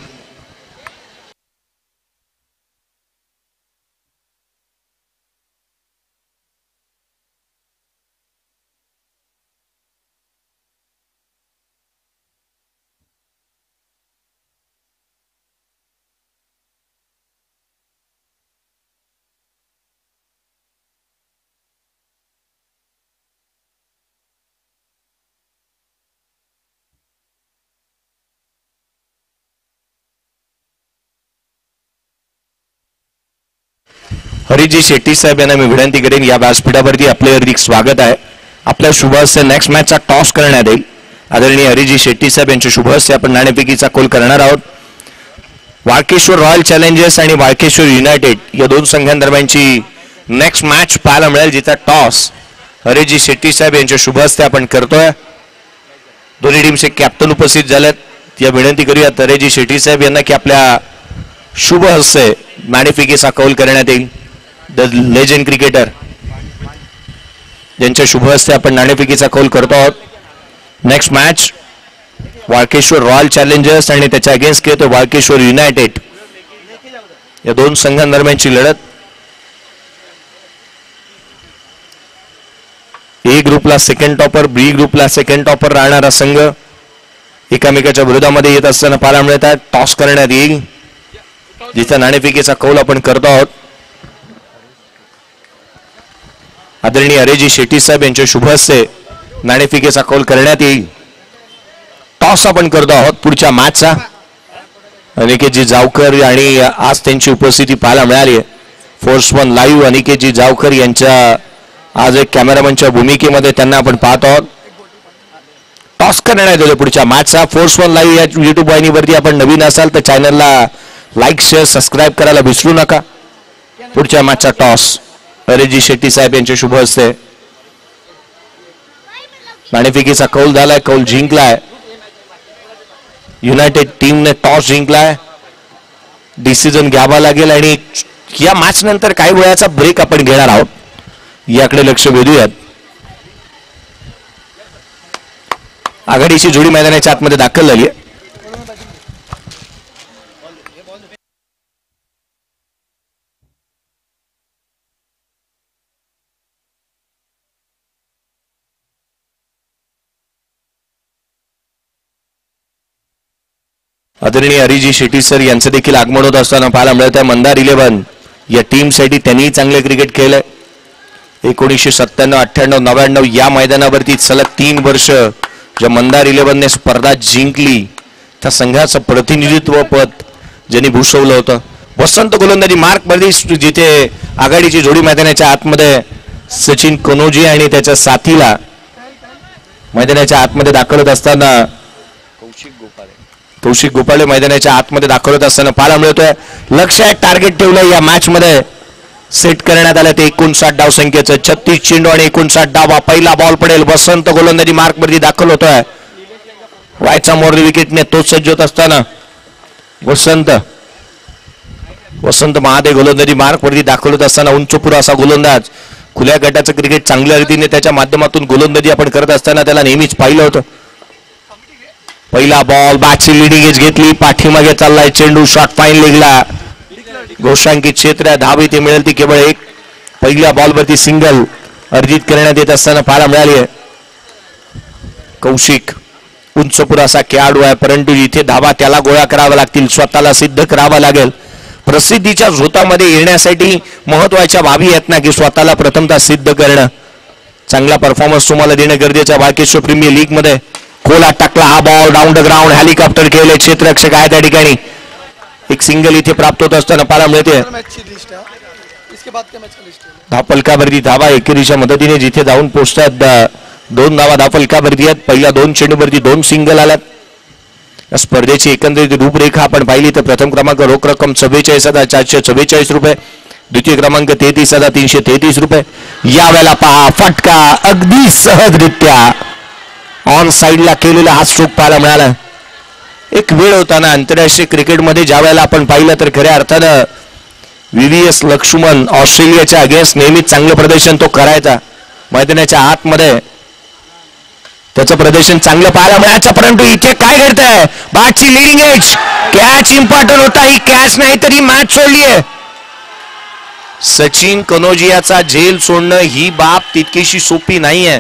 हरीजी शेट्टी साहेब यांना मी विनंती करेन या व्यासपीठावरती आपले हार्दिक स्वागत आहे. आपल्या शुभ हस्ते नेक्स्ट मॅचचा टॉस करण्यात येईल. आदरणीय हरीजी शेट्टी साहेब यांच्या शुभ हस्ते आपण नाणेफेकीचा कौल करणार आहोत. वाळकेश्वर रॉयल चॅलेंजर्स आणि वाळकेश्वर युनायटेड या दोन संघांदरम्यानची नेक्स्ट मॅच पाहायला मिळेल, जिचा टॉस हरीजी शेट्टी साहेब यांच्या शुभ हस्ते आपण करतोय. दोन्ही टीमचे कॅप्टन उपस्थित झालेत. या विनंती करूयात हरीजी शेट्टी साहेब यांना की आपल्या शुभ हस्ते नाणेफेकीचा कौल करण्यात येईल. द लेजंड क्रिकेटर ज्यांच्या शुभ हस्ते आपण नाणेफेकीचा कौल करतो आहोत. Next match Walkeshwar royal challengers आणि त्याच्या अगेन्स्ट खेळतो वाळकेश्वर युनायटेड. या दोन संघांदरम्यानची लढत. ए ग्रुपला सेकंड टॉपर, बी ग्रुपला सेकंड टॉपर राहणारा संघ एकामेकाच्या विरोधामध्ये येत असताना पाहायला मिळत आहे. टॉस करण्यात येईल, जिचा नाणेफेकीचा कौल आपण करतो आहोत. आदरणीय हरीजी शेट्टी साहेब यांच्या शुभ हस्ते नाणेफेकीचा कौल करण्यात येईल. टॉस आपण करतो आहोत पुढच्या मॅचचा. अनिकेतजी जावकर आणि आज त्यांची उपस्थिती पाहायला मिळाली आहे. फोर्स वन लाईव्ह अनिकेतजी जावकर यांच्या आज एक कॅमेरामनच्या भूमिकेमध्ये त्यांना आपण पाहतो आहोत. टॉस करण्यात येतो पुढच्या मॅचचा. फोर्स वन लाईव्ह या युट्यूब वाहिनीवरती आपण नवीन असाल तर चॅनलला लाईक शेअर सबस्क्राईब करायला विसरू नका. पुढच्या मॅचचा टॉस हरीजी शेट्टी साहेब यांच्या शुभ हस्ते. नाणेफेकीचा कौल झालाय, कौल जिंकलाय. युनायटेड टीमने टॉस जिंकलाय. डिसिजन घ्यावा लागेल आणि या मॅच नंतर काही वेळाचा ब्रेक आपण घेणार आहोत, याकडे लक्ष वेधूयात. आघाडीची जोडी मैदानाच्या आतमध्ये दाखल झाली आहे. आदरणीय हरीजी शेट्टी सर यांचं देखील आगमन होत असताना पाहायला मिळत आहे. मंदार 11 या टीमसाठी त्यांनी चांगले क्रिकेट खेळलंय. 1997, 98, 99 या मैदानावरती सलग 3 वर्ष ज्या मंदार 11ने स्पर्धा जिंकली त्या संघाचं प्रतिनिधित्व पद ज्यांनी भूषवलं होतं. वसंत गोलंदाजी मार्क मध्ये जिथे आघाडीची जोडी मैदानाच्या आतमध्ये सचिन कनोजी आणि त्याच्या साथीला मैदानाच्या आतमध्ये दाखल होत असताना कौशिक गोपाळे मैदानाच्या आतमध्ये दाखल होत असताना पाहायला मिळतोय. लक्ष्य एक टार्गेट ठेवलंय या मॅच मध्ये सेट करण्यात आलं ते 59 धाव संख्येचं. 36 चेंडू आणि 59 धावा. पहिला बॉल पडेल. वसंत गोलंदाजी मार्क वरती दाखल होतोय. वायचा मोरली विकेटने तो सज्ज होत असताना वसंत महादेव गोलंदाजी मार्क वरती दाखल होत असताना उंचपुरा असा गोलंदाज. खुल्या गटाचं क्रिकेट चांगल्या रीतीने त्याच्या माध्यमातून गोलंदाजी आपण करत असताना त्याला नेहमीच पाहिलं होतं. पहिला बॉल बॅटची लिडिंग एज घेतली. पाठीमागे चाललाय चेंडू. Shot fine लेगला. घोषांकित क्षेत्र धाव इथे मिळेल ती केवळ एक. पहिल्या बॉलवरती सिंगल अर्जित करण्यात येत असताना पाहायला मिळाली आहे. कौशिक उंचपुरा असा खेळाडू आहे, परंतु इथे धावा त्याला गोळा करावा लागतील. स्वतःला सिद्ध करावा लागेल. प्रसिद्धीच्या झोतामध्ये येण्यासाठी महत्वाच्या बाबी आहेत ना की स्वतःला प्रथमतः सिद्ध करणं. चांगला परफॉर्मन्स तुम्हाला देणं गरजेचं आहे. वाळकेश्वर प्रीमियर लीग मध्ये खोला टाकला हा ball. Down the ground helicopter खेळले. क्षेत्ररक्षक आहे त्या ठिकाणी. एक सिंगल इथे प्राप्त होत असताना पाहायला मिळते. धावफलकावरती धावा एकेरीच्या मदतीने जिथे जाऊन पोहोचतात 2 धावा धावफलकावरती आहेत. पहिल्या 2 चेंडूवरती 2 सिंगल आल्यात. स्पर्धेची एकंदरीत रूपरेखा आपण पाहिली तर प्रथम क्रमांक रोख रक्कम 44,444 रुपये. द्वितीय क्रमांक 33,333 रुपये. यावेळेला पहा फटका अगदी सहजरित्या ऑन साइडला केलेला हा स्ट्रोक पाहायला मिळाला. एक वेळ होता ना आंतरराष्ट्रीय क्रिकेटमध्ये, ज्या वेळेला आपण पाहिलं तर खऱ्या अर्थानं VVS लक्ष्मण ऑस्ट्रेलियाच्या अगेन्स्ट नेहमीच चांगलं प्रदर्शन तो करायचा. मैदानाच्या आतमध्ये त्याचं प्रदर्शन चांगलं पाहायला मिळायचं. परंतु इथे काय घडतंय, बॅटची लिडिंग एज, कॅच इम्पॉर्टंट होता, ही कॅच नाही तरी मॅच सोडली आहे. सचिन कनोजियाचा झेल सोडणं ही बाब तितकीशी सोपी नाही आहे,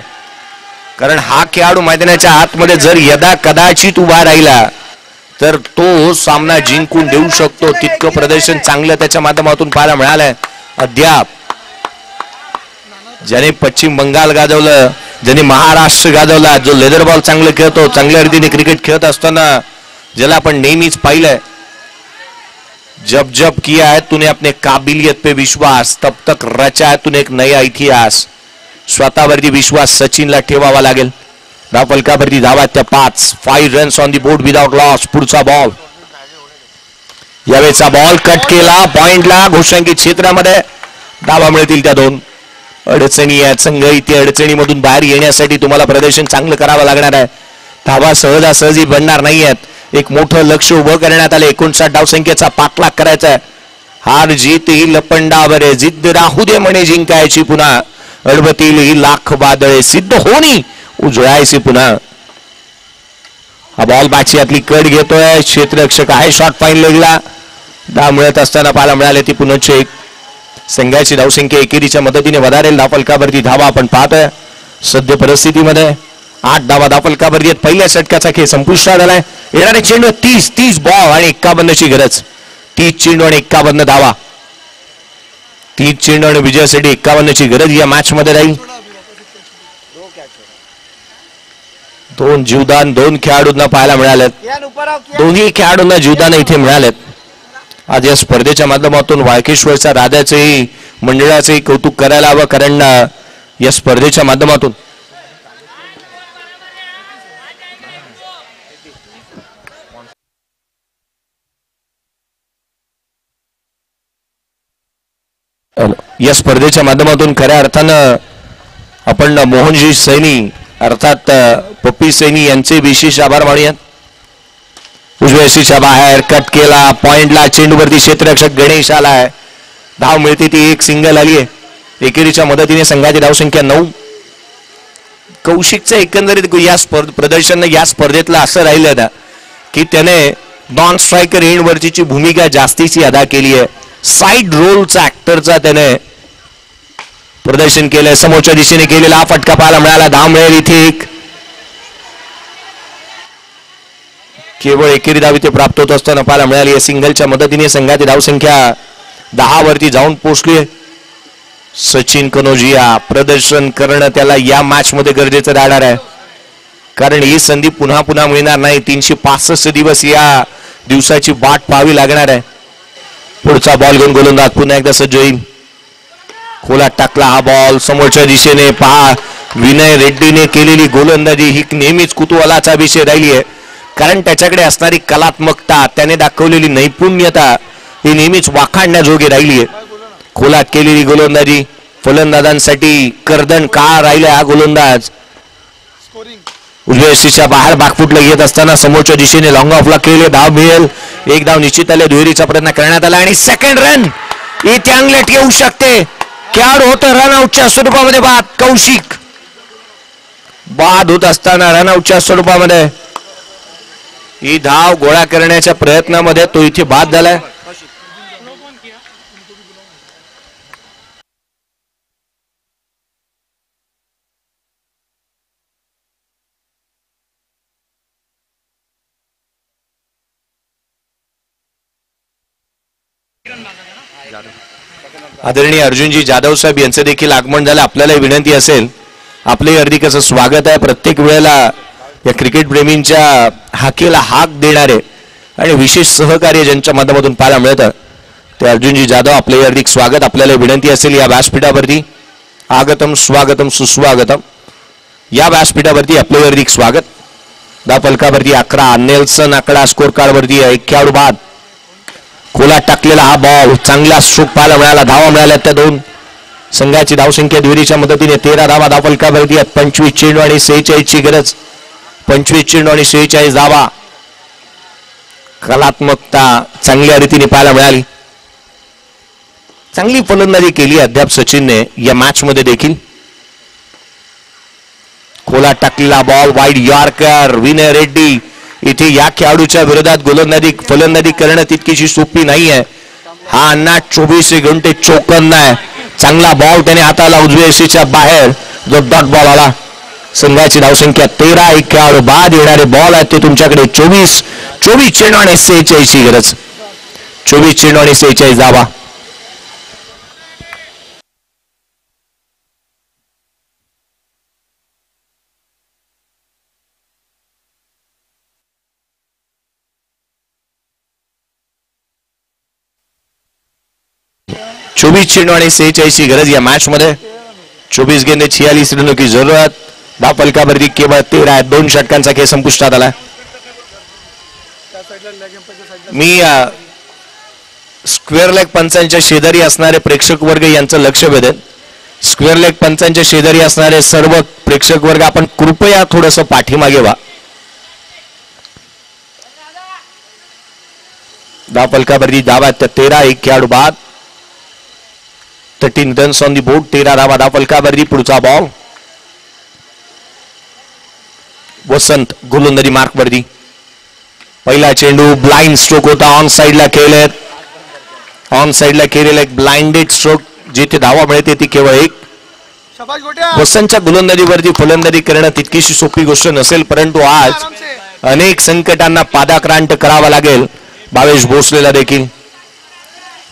कारण हा खेळाडू मैदानाच्या आतमध्ये जर यदा कदाचित उभा राहिला तर तो सामना जिंकून देऊ शकतो. तितकं प्रदर्शन चांगलं त्याच्या माध्यमातून पाहायला मिळालंय. अद्याप ज्याने पश्चिम बंगाल गाजवलं, ज्याने महाराष्ट्र गाजवला, जो लेदर बॉल चांगलं खेळतो, चांगल्या रीतीने क्रिकेट खेळत असताना ज्याला आपण नेहमीच पाहिलंय, जब जब किया है तूने अपने काबिलियत पे विश्वास, तब तक रचा है तूने एक नया इतिहास. स्वतःवरती विश्वास सचिनला ठेवावा लागेल. धाव फलकावरती धावा त्या 5 runs on the board without loss. पुढचा बॉल, यावेळेचा बॉल कट केला, पॉइंटला घोषांकित क्षेत्रामध्ये धावा मिळतील त्या 2. अडचणी आहेत, संघ इथे अडचणीमधून बाहेर येण्यासाठी तुम्हाला प्रदर्शन चांगलं करावं लागणार आहे. धावा सहजासहजी बनणार नाही आहेत. एक मोठं लक्ष उभं करण्यात आलं. 59 धावसंख्येचा पाठलाग करायचा आहे. हार जीत ही लपंडावर आहे, जिद्द राहू दे म्हणे जिंकायची पुन्हा, अडवतील ही लाख वादळे, सिद्ध होणी उजळायची पुन्हा. हा बॉल बाची आतली कट घेतोय, क्षेत्ररक्षक आहे, शॉट फाईन लेगला धाव मिळत असताना पाहायला मिळाले. ती पुन्हा चेक. संघाची धावसंख्या एकेरीच्या मदतीने वधारेल. धावफलकावरती धावा आपण पाहतोय सद्य परिस्थितीमध्ये 8 धावा धावफलकावरती आहेत. पहिल्या षटकाचा खेळ संपुष्टात आलाय. येणारे चेंडू 30 बॉल आणि 51ची गरज. 30 चेंडू आणि 51 धावा. 30 चेंडू आणि विजयासाठी 51ची गरज या मॅच मध्ये राहील. 2 जीवदान 2 खेळाडूंना पाहायला मिळालेत. दोन्ही खेळाडूंना जीवदान इथे मिळालेत. आज या स्पर्धेच्या माध्यमातून वाळकेश्वरच्या राजाचेही मंडळाचेही कौतुक करायला हवं, कारण या स्पर्धेच्या माध्यमातून खऱ्या अर्थानं आपण मोहनजी सैनी अर्थात पप्पी सैनी यांचे विशेष आभार मानूयात. उजव्या यष्टीच्या बाहेर कट केला, पॉइंटला चेंडूवरती क्षेत्ररक्षक गणेश आलाय. धाव मिळते ती एक सिंगल आली आहे. एकेरीच्या मदतीने संघाची धावसंख्या 9. कौशिकचं एकंदरीत या प्रदर्शन या स्पर्धेतलं असं राहिलं ना की त्याने नॉन स्ट्रायकर एंड वरची भूमिका जास्तीची अदा केली आहे. साइड रोलचा ऍक्टरचा त्याने प्रदर्शन केलंय. समोरच्या दिशेने केलेला हा फटका पाहायला मिळाला. धाव मिळेल इथे एक. केवळ एकेरी धाव इथे प्राप्त होत असताना पाहायला मिळाली. सिंगलच्या मदतीने संघाची धावसंख्या 10 वरती जाऊन पोहोचली. सचिन कनोजिया प्रदर्शन करणं त्याला या मॅच मध्ये गरजेचं राहणार आहे, कारण ही संधी पुन्हा पुन्हा मिळणार नाही. 365 दिवस या दिवसाची वाट पाहावी लागणार आहे. पुढचा बॉल घेऊन गोलंदाज पुन्हा एकदा सज्ज होईल. खोलात टाकला हा बॉल. समोरच्या दिशेने पहा, विनय रेड्डीने केलेली गोलंदाजी ही नेहमीच कुतूहलाचा विषय राहिली आहे, कारण त्याच्याकडे असणारी कलात्मकता, त्याने दाखवलेली नैपुण्यता ही नेहमीच वाखाणण्याजोगी राहिली आहे. खोलात केलेली गोलंदाजी फलंदाजांसाठी कर्दन काळ राहिला हा गोलंदाज. उजव्या यष्टीच्या बाहेर बागफुटला येत असताना समोरच्या दिशेने लॉंग ऑफला केले. धाव मिळेल. एक धाव निश्चित आले. दुहेरीचा प्रयत्न करण्यात आला आणि सेकंड रन इथे अंगलट येऊ शकते. खेळाडू होतं रन आउटच्या स्वरूपामध्ये बाद. कौशिक बाद होत असताना रन आउटच्या स्वरूपामध्ये ही धाव गोळा करण्याच्या प्रयत्नामध्ये तो इथे बाद झालाय. आदरणीय अर्जुनजी जाधव साहेब यांचं देखील आगमन झालं. आपल्याला विनंती असेल, आपले हार्दिक असं स्वागत आहे. प्रत्येक वेळेला या क्रिकेट प्रेमींच्या हाकेला हाक देणारे आणि विशेष सहकार्य ज्यांच्या माध्यमातून पाहायला मिळतं ते अर्जुनजी जाधव, आपले हार्दिक स्वागत. आपल्याला विनंती असेल, या व्यासपीठावरती आगतम स्वागतम सुस्वागतम. या व्यासपीठावरती आपले हार्दिक स्वागत. धाव फलकावरती 11. नेल्सन आकडा स्कोर कार्ड वरती 1 खेळाडू बाद. खोलात टाकलेला हा बॉल चांगला स्ट्रोक पाहायला मिळाला. धावा मिळाल्या त्या 2. संघाची धावसंख्या दुहेरीच्या मदतीने 13 धावा धाव फलकावरती आहेत. 25 चेंडू आणि 46 ची गरज. 25 चेंडू आणि 46 धावा. कलात्मकता चांगल्या रीतीने पाहायला मिळाली. चांगली फलंदाजी केली अद्याप सचिनने या मॅच मध्ये देखील. खोला टाकलेला ball wide yorker Vinay Reddy. इथे या खेळाडूच्या विरोधात गोलंदाजी फलंदाजी करणं तितकीशी सोपी नाहीये. हा अण्णा 24 घंटे चौकन नाही. चांगला बॉल त्याने हाताला उजव्या एसीच्या बाहेर जो डॉट बॉल आला. संघाची धावसंख्या 13. एक खेळाडू बाद येणारे बॉल आहेत ते तुमच्याकडे 24 चेंडू आणि 46 ची गरज. 24 चेंडू आणि 46 धावा. चेंडू आणि 46 ची गरज या मॅच मध्ये. 24 गेंदे 46 रनों की जरूरत. धाव फलकावरती केवळ 13 आहेत. 2 षटकांचा खेळ संपुष्टात आला. मी स्क्वेअर लेग पंचांच्या शेजारी असणारे प्रेक्षक वर्ग यांचं लक्ष वेधेन. स्क्वेअर लेग पंचांच्या शेजारी असणारे सर्व प्रेक्षक वर्ग आपण कृपया थोडस पाठीमागे व्हा. धाव फलकावरती धावा आहेत 13. एक खेळाडू बाद. 13 रन्स ऑन दी बोर्ड. 13 धावा धाव फलकावरती. पुढचा बॉल वसंत गोलंदाजी मार्क वरती. पहिला चेंडू ब्लाइंड स्ट्रोक होता. ऑन साइडला खेळलेत. ऑन साइडला केलेला एक ब्लाइंडेड स्ट्रोक. जिथे धावा मिळते ती केवळ एक. वसंतच्या गोलंदाजीवरती फलंदाजी करणं तितकीशी सोपी गोष्ट नसेल, परंतु आज अनेक संकटांना पादाक्रांत करावा लागेल भावेश भोसलेला देखील.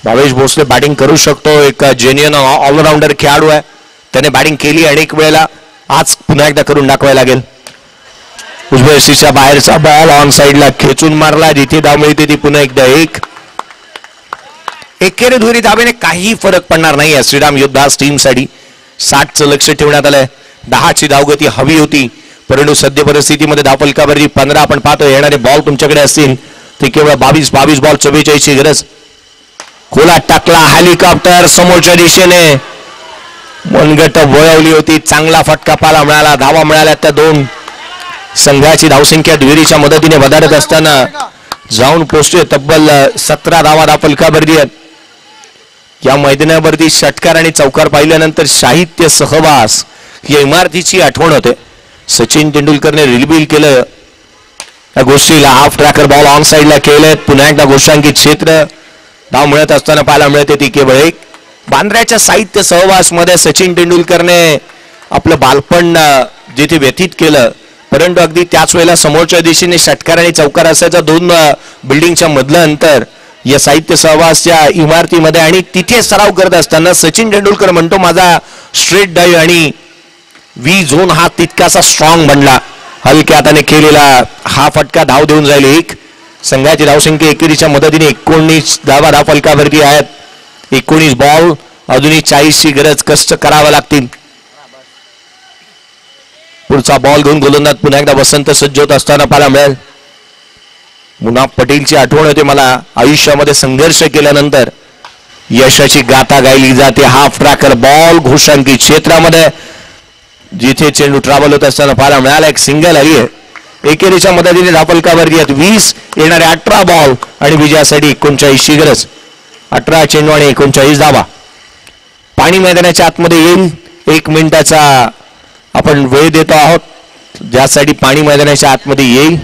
भावेश भोसले बॅटिंग करू शकतो. एक जेन्युइन ऑलराऊंडर खेळाडू आहे. त्याने बॅटिंग केली अनेक वेळेला. आज पुन्हा एकदा करून दाखवायला लागेल. उजव्या एसीच्या बाहेरचा बॉल ऑन साइडला खेचून मारला. जिथे धाव मिळते ती पुन्हा एकदा एक. एकेरी दुहेरी धावेने काही फरक पडणार नाही श्रीराम योद्धास टीमसाठी. 60चं लक्ष ठेवण्यात आलंय. 10ची धावगती हवी होती, परंतु सद्य परिस्थितीमध्ये धावफलकावरती 15 आपण पाहतो. येणारे बॉल तुमच्याकडे असतील ते केवळ 22 बॉल 44 ची गरज. खोला टाकला हेलिकॉप्टर समोरच्या दिशेने. मनगट वळवली होती. चांगला फटका पाहायला मिळाला. धावा मिळाल्या त्या 2. संघाची धावसंख्या दुहेरीच्या मदतीने वधारत असताना जाऊन पोहोचते तब्बल 17 धावा धाव फलकावरती आहेत. या मैदानावरती षटकार आणि चौकार पाहिल्यानंतर साहित्य सहवास या इमारतीची आठवण होते. सचिन तेंडुलकरने रिलबील केलं या गोष्टीला. हाफ ट्रॅकर बॉल ऑन साइडला खेळलेत. पुन्हा एकदा गोष्टांकित क्षेत्र. धाव मिळत असताना पाहायला मिळते ती केवळ एक. बांद्र्याच्या साहित्य सहवास मध्ये सचिन तेंडुलकरने आपलं बालपण जिथे व्यतीत केलं, परंतु अगदी त्याच वेळेला समोरच्या दिशेने षटकार आणि चौकार असायचा. 2 बिल्डिंगच्या मधलं अंतर या साहित्य सहवासच्या इमारतीमध्ये. आणि तिथे सराव करत असताना सचिन तेंडुलकर म्हणतो माझा स्ट्रेट ड्राईव्ह आणि व्ही झोन हा तितकासा स्ट्रॉंग बनला. हलक्या हाताने केलेला हा फटका धाव देऊन जाईल एक. संघाची धावसंख्या एकेरीच्या मदतीने 19 धावा धाव फलकावरती आहेत. 19 बॉल अजूनही 40 ची गरज. कष्ट करावं लागतील. पुढचा बॉल घेऊन गोलंदाज पुन्हा एकदा वसंत सज्ज होत असताना पाहायला मिळेल. मुनाफ पटेलची आठवण होते मला. आयुष्यामध्ये संघर्ष केल्यानंतर यशाची गाथा गायली जाते. हाफ ट्रॅकर बॉल घोषांकित क्षेत्रामध्ये जिथे चेंडू ट्रॅव्हल होत असताना पाहायला मिळाला. एक सिंगल आली आहे. एकेरीच्या मदतीने धावफलकावरती आहेत 20. येणारे 18 बॉल आणि विजयासाठी 39 ची गरज. 18 चेंडू आणि 39 धावा. पाणी मैदानाच्या आतमध्ये येईल. 1 मिनिटाचा आपण वेळ देतो आहोत ज्यासाठी पाणी मैदानाच्या आतमध्ये येईल.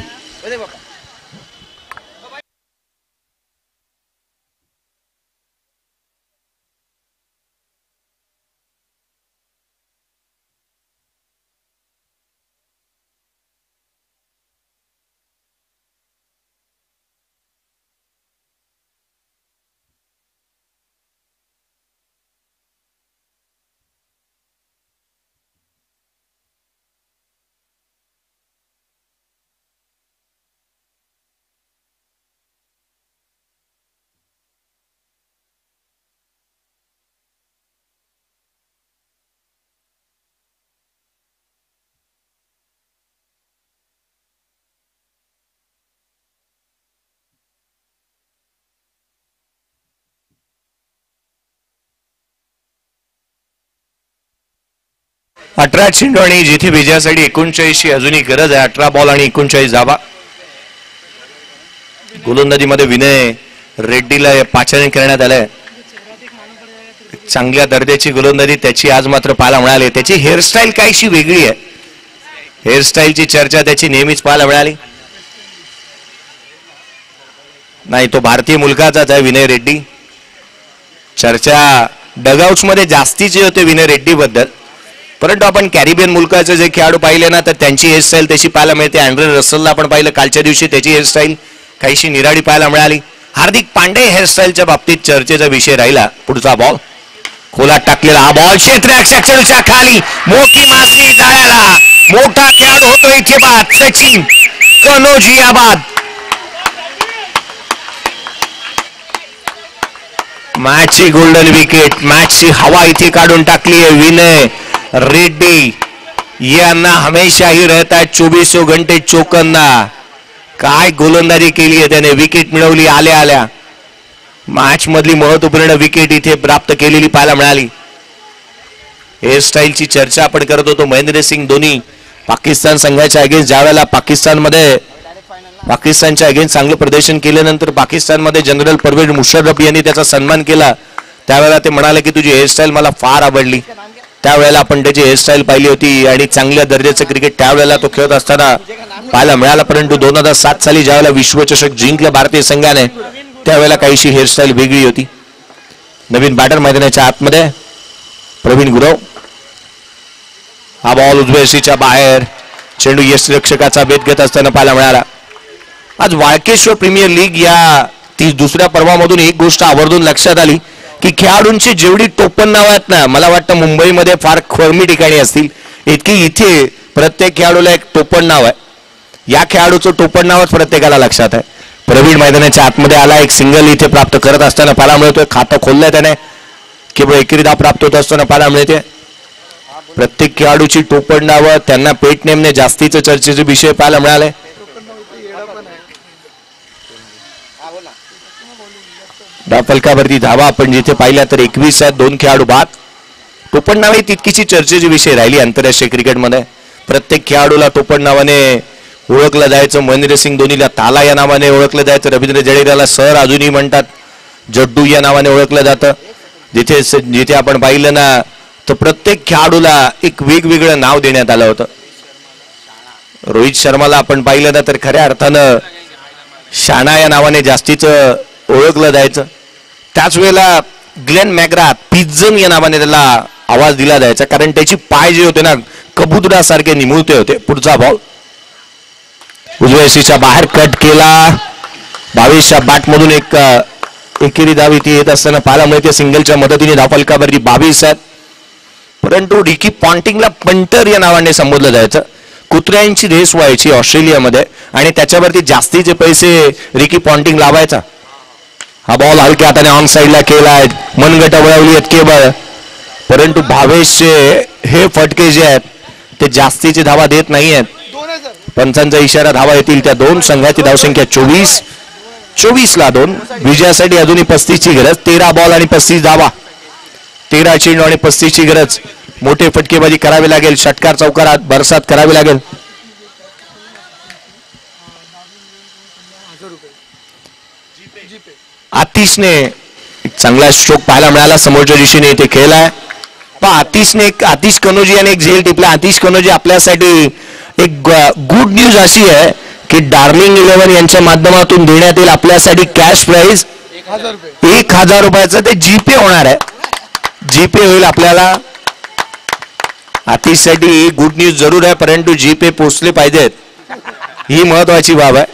अठरा चेंडू आणि जिथे विजयासाठी 39 अजूनही गरज आहे. 18 बॉल आणि 39 धावा. गोलंदाजीमध्ये विनय रेड्डीला पाचारण करण्यात आलंय. चांगल्या दर्जाची गोलंदाजी त्याची आज मात्र पाहायला मिळाली. त्याची हेअरस्टाईल काहीशी वेगळी आहे. हेअरस्टाईलची चर्चा त्याची नेहमीच पाहायला मिळाली. नाही, तो भारतीय मुलगाचाच आहे विनय रेड्डी. चर्चा डगआउट्स मध्ये जास्तीचे होते विनय रेड्डी बद्दल, परंतु आपण कॅरिबियन मुलकाचे जे खेळाडू पाहिले ना तर त्यांची हेअरस्टाईल तशी पाहायला मिळते. अँड्रे रसलला आपण पाहिलं कालच्या दिवशी, त्याची हेअरस्टाईल काहीशी निराळी पाहायला मिळाली. हार्दिक पांडे हेअरस्टाईलच्या बाबतीत चर्चेचा विषय राहिला. पुढचा बॉल खोलात टाकलेला हा बॉल क्षेत्ररक्षकाच्या खाली, मोठी मासळी जाळ्याला, मोठा खेळाडू होतो इथे बाद. सचिन कनोजियाबाद. मॅचची गोल्डन विकेट, मॅचची हवा इथे काढून टाकली आहे विनय रेड्डी यांना. हमेशाही रहता है 24 घंटे चौकन्ना. काय गोलंदाजी केली आहे त्याने, विकेट मिळवली आल्या आल्या. मॅच मधली महत्वपूर्ण विकेट इथे प्राप्त केलेली पाहायला मिळाली. हेअरस्टाईलची चर्चा आपण करत होतो. महेंद्रसिंग धोनी पाकिस्तान संघाच्या अगेन्स्ट ज्यावेळेला पाकिस्तानच्या अगेन्स्ट चांगलं प्रदर्शन केल्यानंतर पाकिस्तानमध्ये जनरल परवेज मुशर्रफ यांनी त्याचा सन्मान केला, त्यावेळेला ते म्हणाले की तुझी हेअरस्टाईल मला फार आवडली. त्यावेळेला आपण त्याची हेअरस्टाईल पाहिली होती आणि चांगल्या दर्जाचं क्रिकेट त्यावेळेला तो खेळत असताना पाहायला मिळाला. परंतु 2007 साली ज्यावेळेला विश्वचषक जिंकलं भारतीय संघाने त्यावेळेला काहीशी हेअरस्टाईल वेगळी होती. नवीन बॅटर मैदानाच्या आतमध्ये प्रवीण गुरव. हा बॉल उजव्या बाहेर, चेंडू यष्टिरक्षकाचा भेद घेत असताना पाहायला मिळाला. आज वाळकेश्वर प्रीमियर लीग या दुसऱ्या पर्वामधून एक गोष्ट आवर्जून लक्षात आली की खेळाडूंची जेवढी टोपण नाव आहेत ना, मला वाटतं मुंबईमध्ये फार कमी ठिकाणी असतील इतकी इथे प्रत्येक खेळाडूला एक टोपण नाव आहे. या खेळाडूचं टोपण नावच प्रत्येकाला लक्षात आहे. प्रवीण मैदानाच्या आतमध्ये आला, एक सिंगल इथे प्राप्त करत असताना पाहायला मिळतोय. खातं खोललंय त्याने, केवळ एकेरीदा प्राप्त होत असताना पाहायला मिळते. प्रत्येक खेळाडूची टोपण नावं, त्यांना पेट नेमणे जास्तीचे चर्चेचे विषय पाहायला मिळाले. फलकावरती धावा आपण जिथे पाहिल्या तर 21 आहेत, 2 खेळाडू बाद. टोपण नावे तितकीशी चर्चेची विषय राहिली आंतरराष्ट्रीय क्रिकेटमध्ये. प्रत्येक खेळाडूला टोपण नावाने ओळखलं जायचं. महेंद्रसिंग धोनीला ताला या नावाने ओळखलं जायचं. रवींद्र जडेजाला सर अजूनही म्हणतात. जड्डू या नावाने ओळखलं जातं. जिथे आपण पाहिलं ना तर प्रत्येक खेळाडूला एक वेगवेगळं नाव देण्यात आलं होतं. रोहित शर्माला आपण पाहिलं ना तर खऱ्या अर्थानं शाणा या नावाने जास्तीचं ओळखलं जायचं. त्याच वेळेला ग्लेन मॅग्राथ पिझ्झन या नावाने त्याला आवाज दिला जायचा, कारण त्याची पाय जे होते ना कबुतरासारखे निमुळते होते. पुढचा बॉल उजव्या बाहेर कट केला. 22च्या बॅटमधून एक एकेरी धाव इथे येत असताना पाहायला मिळते. सिंगलच्या मदतीने धावफलकावरती 22 आहेत. परंतु रिकी पॉन्टिंगला पंटर या नावाने संबोधलं जायचं. कुत्र्यांची रेस व्हायची ऑस्ट्रेलियामध्ये आणि त्याच्यावरती जास्तीचे पैसे रिकी पॉन्टिंग लावायचा. हा बॉल हलक्या हाताने ऑन साईडला केलाय, मनगट वळवली आहेत केवळ. परंतु भावेशचे हे फटके जे आहेत ते जास्तीची धावा देत नाही आहेत. पंचांचा इशारा धावा येतील. त्या दोन संघाची धावसंख्या 24ला 2. विजयासाठी अजूनही 35ची गरज. 13 बॉल आणि 35 धावा. 13 चेंडू आणि 35ची गरज. मोठे फटकेबाजी करावी लागेल. षटकार चौकारात बरसात करावी लागेल. आतिशने एक चांगला स्ट्रोक पाहायला मिळाला. समोरच्या दिशेने इथे खेळलाय. आतिश कनोजी याने एक झेल टिपला. आतिश कनोजी आपल्यासाठी एक गुड न्यूज अशी आहे की डार्लिंग 11 यांच्या माध्यमातून देण्यात येईल आपल्यासाठी कॅश प्राइज 1000 रुपयाचं. ते जीपे होणार आहे. जीपे होईल आपल्याला. आतिशसाठी गुड न्यूज जरूर आहे, परंतु जीपे पोचले पाहिजेत, ही महत्वाची बाब आहे.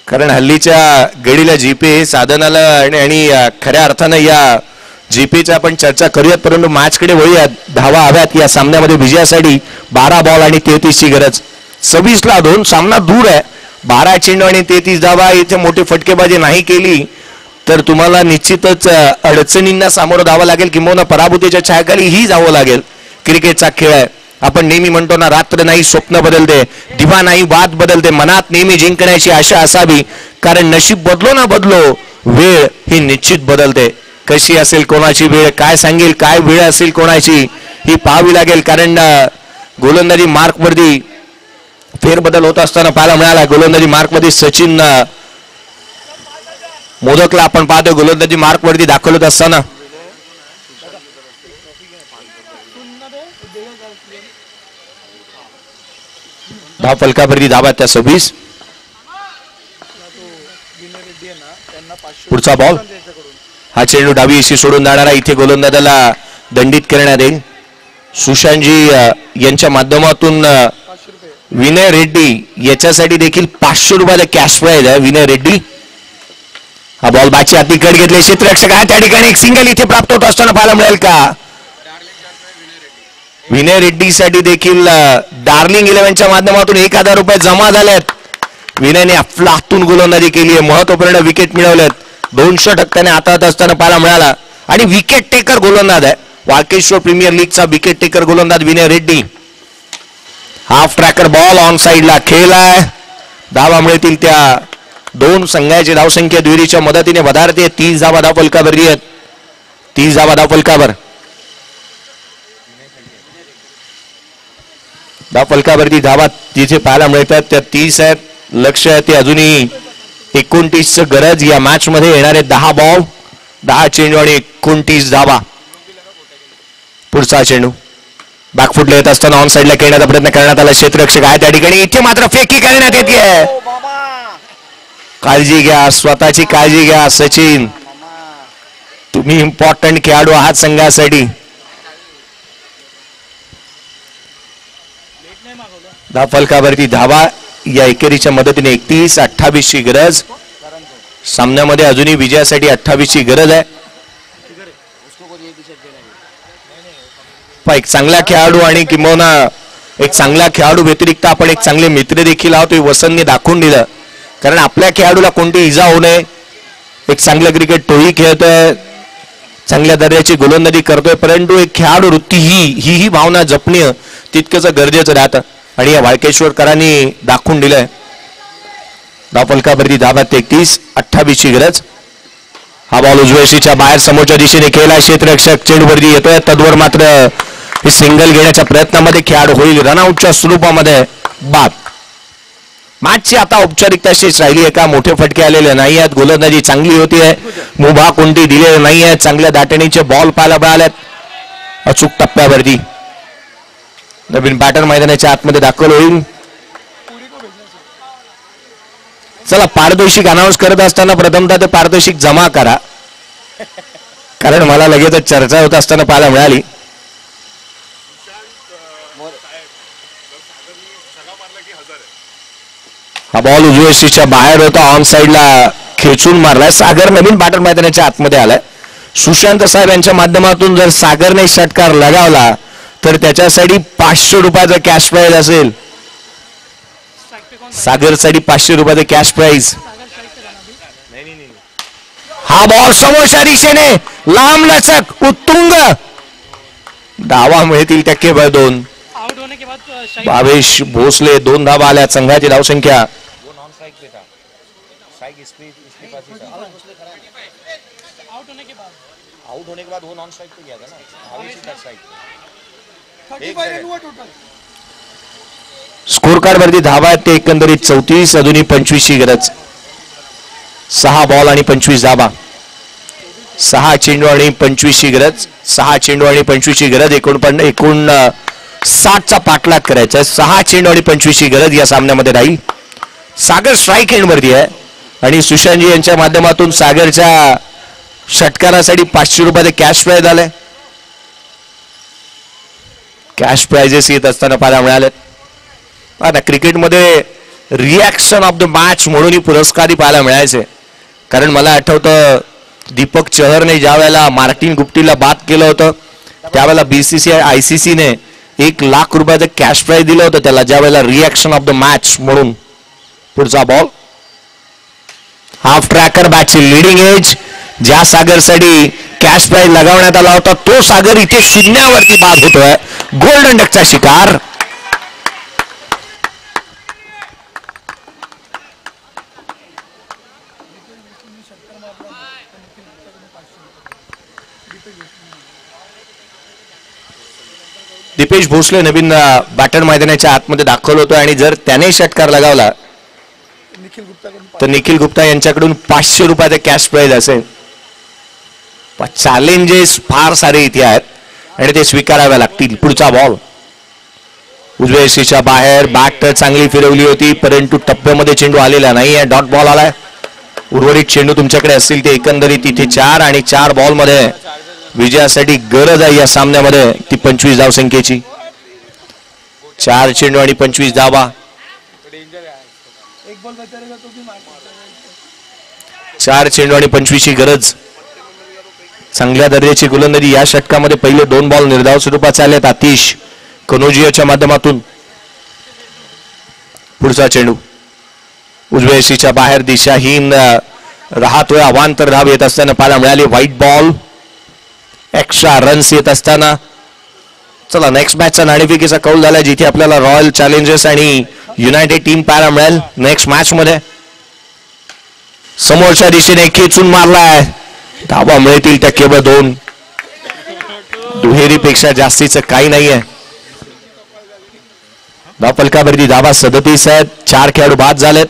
कारण हल्लीच्या घडीला जीपे साधनाला आणि खऱ्या अर्थानं या जीपीची आपण चर्चा करूयात. परंतु मॅचकडे वळूयात. धावा हव्यात या सामन्यामध्ये विजयासाठी. 12 बॉल आणि 33ची गरज. 26ला 2. सामना दूर आहे. 12 चेंडू आणि 33 धावा. इथे मोठी फटकेबाजी नाही केली तर तुम्हाला निश्चितच अडचणींना सामोरं जावं लागेल, किंवा पराभूतीच्या छायाखाली ही जावं लागेल. क्रिकेटचा खेळ आहे. आपण नेहमी म्हणतो ना, रात्र नाही स्वप्न बदलते, दिवा नाही वाद बदलते. मनात नेहमी जिंकण्याची आशा असावी, कारण नशीब बदलो ना बदलो, वेळ ही निश्चित बदलते. कशी असेल कोणाची वेळ, काय सांगेल काय वेळ असेल कोणाची, ही पाहावी लागेल. कारण गोलंदाजी मार्कवरती फेरबदल होत असताना पाहायला मिळाला. गोलंदाजी मार्क मध्ये सचिन मोदकला आपण पाहतोय गोलंदाजी मार्क वरती दाखवत असताना. धाव फलकावरती धाबा त्या 26. पुढचा बॉल. हा चेंडू डावी अशी सोडून जाणारा. इथे गोलंदाजाला दंडित करण्यात येईल. सुशांतजी यांच्या माध्यमातून विनय रेड्डी याच्यासाठी देखील 500 रुपयाचा कॅश प्राइज आहे. विनय रेड्डी. हा बॉल बाची हाती कट घेतले. क्षेत्ररक्षक आहे त्या ठिकाणी एक सिंगल इथे प्राप्त होत असताना पाहायला मिळेल का. विनय रेड्डी साठी देखील डार्लिंग 11च्या माध्यमातून 1000 रुपये जमा झालेत. विनयने अफलातून गोलंदाजी केली आहे. महत्वपूर्ण विकेट मिळवलेत. 200% हातात असताना पाहायला मिळाला. आणि विकेट टेकर गोलंदाज आहे. वाळकेश्वर प्रीमियर लीगचा विकेट टेकर गोलंदाज Vinay Reddy. Half tracker ball on साइडला खेळ आहे. धावा मिळतील त्या दोन संघाची धावसंख्या दुहेरीच्या मदतीने वधारते. 30 धावा धाव फलकावर आहेत. 30 धावा धाव फलकावर. धाव फलकावरती धावा जिथे पाहायला मिळतात त्या 30 आहेत. लक्ष आहे ते अजूनही 29 गरज. या मॅच मध्ये येणारे 10 बॉल 10 चेंडू आणि 29 धावा. पुढचा चेंडू बॅकफुटला येत असताना ऑन साइडला खेळण्याचा प्रयत्न करण्यात आला. क्षेत्ररक्षक आहे त्या ठिकाणी. इथे मात्र फेकी करण्यात येते. काळजी घ्या. स्वतःची काळजी घ्या सचिन. तुम्ही इम्पॉर्टंट खेळाडू आहात संघासाठी. धाव फलकावरती धावा या एकेरीच्या मदतीने 31-28 ची गरज. सामन्यामध्ये अजूनही विजयासाठी 28 ची गरज आहे. एक चांगला खेळाडू आणि किंबहुना एक चांगला खेळाडू व्यतिरिक्त आपण एक चांगले मित्र देखील आहोत. वसंतने दाखवून दिलं. कारण आपल्या खेळाडूला कोणती इजा होऊ नये. एक चांगलं क्रिकेट तोही खेळतोय. चांगल्या दर्जाची गोलंदाजी करतोय. परंतु एक खेळाडू वृत्ती ही भावना जपणं तितकंच गरजेचं राहतं. आणि या वाळकेश्वरकरांनी दाखवून दिलंय. धाव फलकावरती धावा 31-28 ची गरज. हा बॉल उजव्याशीच्या बाहेर समोरच्या दिशेने खेळला. क्षेत्ररक्षक चेंडूवरती येतोय. तद्वर मात्र सिंगल घेण्याच्या प्रयत्नामध्ये खेळाडू होईल. रनआउटच्या स्वरूपामध्ये बाद. मॅचची आता औपचारिकता अशीच राहिली आहे का. मोठे फटके आलेले नाही आहेत. गोलंदाजी चांगली होती आहे. मुभा कोणती दिलेली नाही आहे. चांगल्या दाटणीचे बॉल पाहायला मिळालेत. अचूक टप्प्यावरती नवीन बॅटर मैदानाच्या आतमध्ये दाखल होईल. चला पारितोषिक अनाऊन्स करत असताना प्रथमतः ते पारितोषिक जमा करा. कारण मला लगेच चर्चा होत असताना पाहायला मिळाली. हा बॉल उजव्याशीच्या बाहेर होता. ऑन साइडला खेचून मारलाय. सागर नवीन बॅटर मैदानाच्या आतमध्ये आलाय. सुशांत साहेब यांच्या माध्यमातून जर सागरने षटकार लगावला तर त्याच्यासाठी 500 रुपयाचा कॅश प्राइज असेल. सागरसाठी 500 रुपयाचा कॅश प्राइज. हा बॉल समोरच्या दिशेने लांब लचक उत्तुंग. धावा मिळतील टक्केवारी 2. भावेश भोसले 2 धावा आल्या. संघाची धावसंख्या आउट होने के बाद वो नॉन स्ट्राइक पे गया था ना. स्कोर कार्ड वरती धावा आहेत ते एकंदरीत 34. अजूनही 25 ची गरज. 6 बॉल आणि 25 धावा. 6 चेंडू आणि 25 ची गरज. 6 चेंडू आणि 25 ची गरज. एकूण 60 चा पाठलाग करायचा. 6 चेंडू आणि 25 ची गरज या सामन्यामध्ये राहील. सागर स्ट्राईक एंड वरती आहे आणि सुशांतजी यांच्या माध्यमातून सागरच्या षटकारासाठी 500 रुपयाचे कॅश प्राइज आले. कॅश प्राइजेस येत असताना पाहायला मिळालेत. आता क्रिकेटमध्ये रिॲक्शन ऑफ द मॅच म्हणून पुरस्कारही पाहायला मिळायचे. कारण मला आठवतं दीपक चहरने ज्या वेळेला मार्टिन गुप्टीला बाद केलं होतं त्यावेळेला BCCI ICC ने 1 लाख रुपयाचं कॅश प्राइज दिलं होतं त्याला, ज्या वेळेला रिॲक्शन ऑफ द मॅच म्हणून. पुढचा बॉल. हाफ ट्रॅकर बॅटची लीडिंग एज. ज्या सागरसाठी कॅश प्राइज लगावण्यात आला होता तो सागर इथे शून्यावरती बाद होतोय. गोल्डन डकचा शिकार. दीपेश भोसले नवीन बॅटर मैदानाच्या आतमध्ये दाखल होतो आणि जर त्याने षटकार लगावला तर निखिल गुप्ता यांच्याकडून 500 रुपयाचा कॅश प्राइज असेल. चॅलेंजेस फार सारे इथे आहेत आणि ते स्वीकारावे लागतील. पुढचा बॉल उजव्या यष्टीच्या बाहेर, बॅट चांगली फिरवली होती परंतु टप्प्यामध्ये चेंडू आलेला नाही आहे. डॉट बॉल आलाय. उर्वरित चेंडू तुमच्याकडे असतील ते एकंदरीत इथे 4 आणि 4 बॉल मध्ये विजयासाठी गरज आहे या सामन्यामध्ये ती 25 धावसंख्येची. 4 चेंडू आणि 25 धावा. 4 चेंडू आणि 25 ची गरज. चांगल्या दर्जाची गोलंदाजी या षटकामध्ये. पहिले 2 बॉल निर्धाव स्वरूपाचे आलेत आतिश कनोजियाच्या माध्यमातून. पुढचा चेंडू उजव्या यष्टीच्या बाहेर दिशाहीन राहतोय. अवांतर धाव येत असताना पाहायला मिळाली. White ball. एक्स्ट्रा रन्स येत असताना. चला नेक्स्ट मॅचचा नाणेफेकीचा कौल झाला जिथे आपल्याला रॉयल चॅलेंजर्स आणि युनायटेड टीम पाहायला मिळेल नेक्स्ट मॅच मध्ये. समोरच्या दिशेने खेचून मारलाय. धावा मिळतील त्या केवळ 2. दुहेरीपेक्षा जास्तीचं काही नाहीये. धावफलकावरती धावा 37 आहेत. 4 खेळाडू बाद झालेत.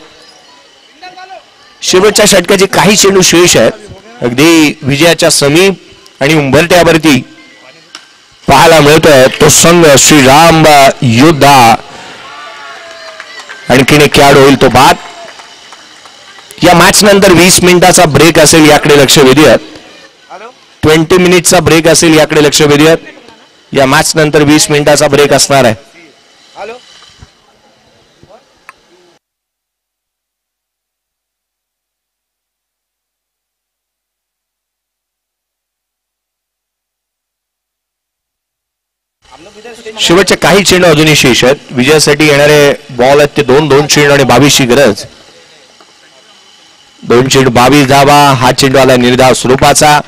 शेवटच्या षटकाचे काही चेंडू शेष आहेत. अगदी विजयाच्या समीप आणि उंबरट्यावरती पाहायला मिळतोय तो संघ श्रीराम योद्धा. आणखीन एक खेळाडू होईल तो बाद. या मॅच नंतर 20 मिनिटाचा ब्रेक असेल याकडे लक्ष वेधूयात. 20 मिनिटचा ब्रेक असेल याकडे लक्ष वेधूयात. या मॅच नंतर 20 मिनिटाचा ब्रेक असणार आहे. शेवटचे काही चेंडू अजूनही शेष आहेत. विजयासाठी येणारे बॉल आहेत ते 2 चेंडू आणि 22 ची गरज. 2 चेंडू 22 धावा. हा चेंडू आला निर्धाव स्वरूपाचा.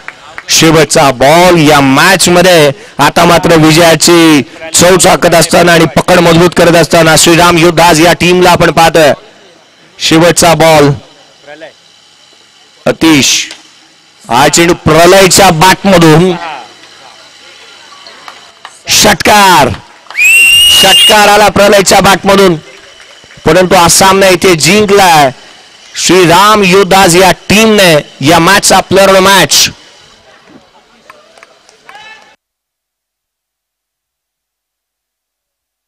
शेवटचा बॉल या मॅच मध्ये. आता मात्र विजयाची चव चाकत असताना आणि पकड मजबूत करत असताना श्रीराम योद्धा या टीमला आपण पाहतोय. शेवटचा बॉल अतिश. हा चेंडू प्रलयच्या बॅट मधून. षटकार आला प्रलयच्या बॅट मधून परंतु हा सामना इथे जिंकलाय श्रीराम योद्धा या टीमने. या मॅचचा प्लेअर ऑफ द मॅच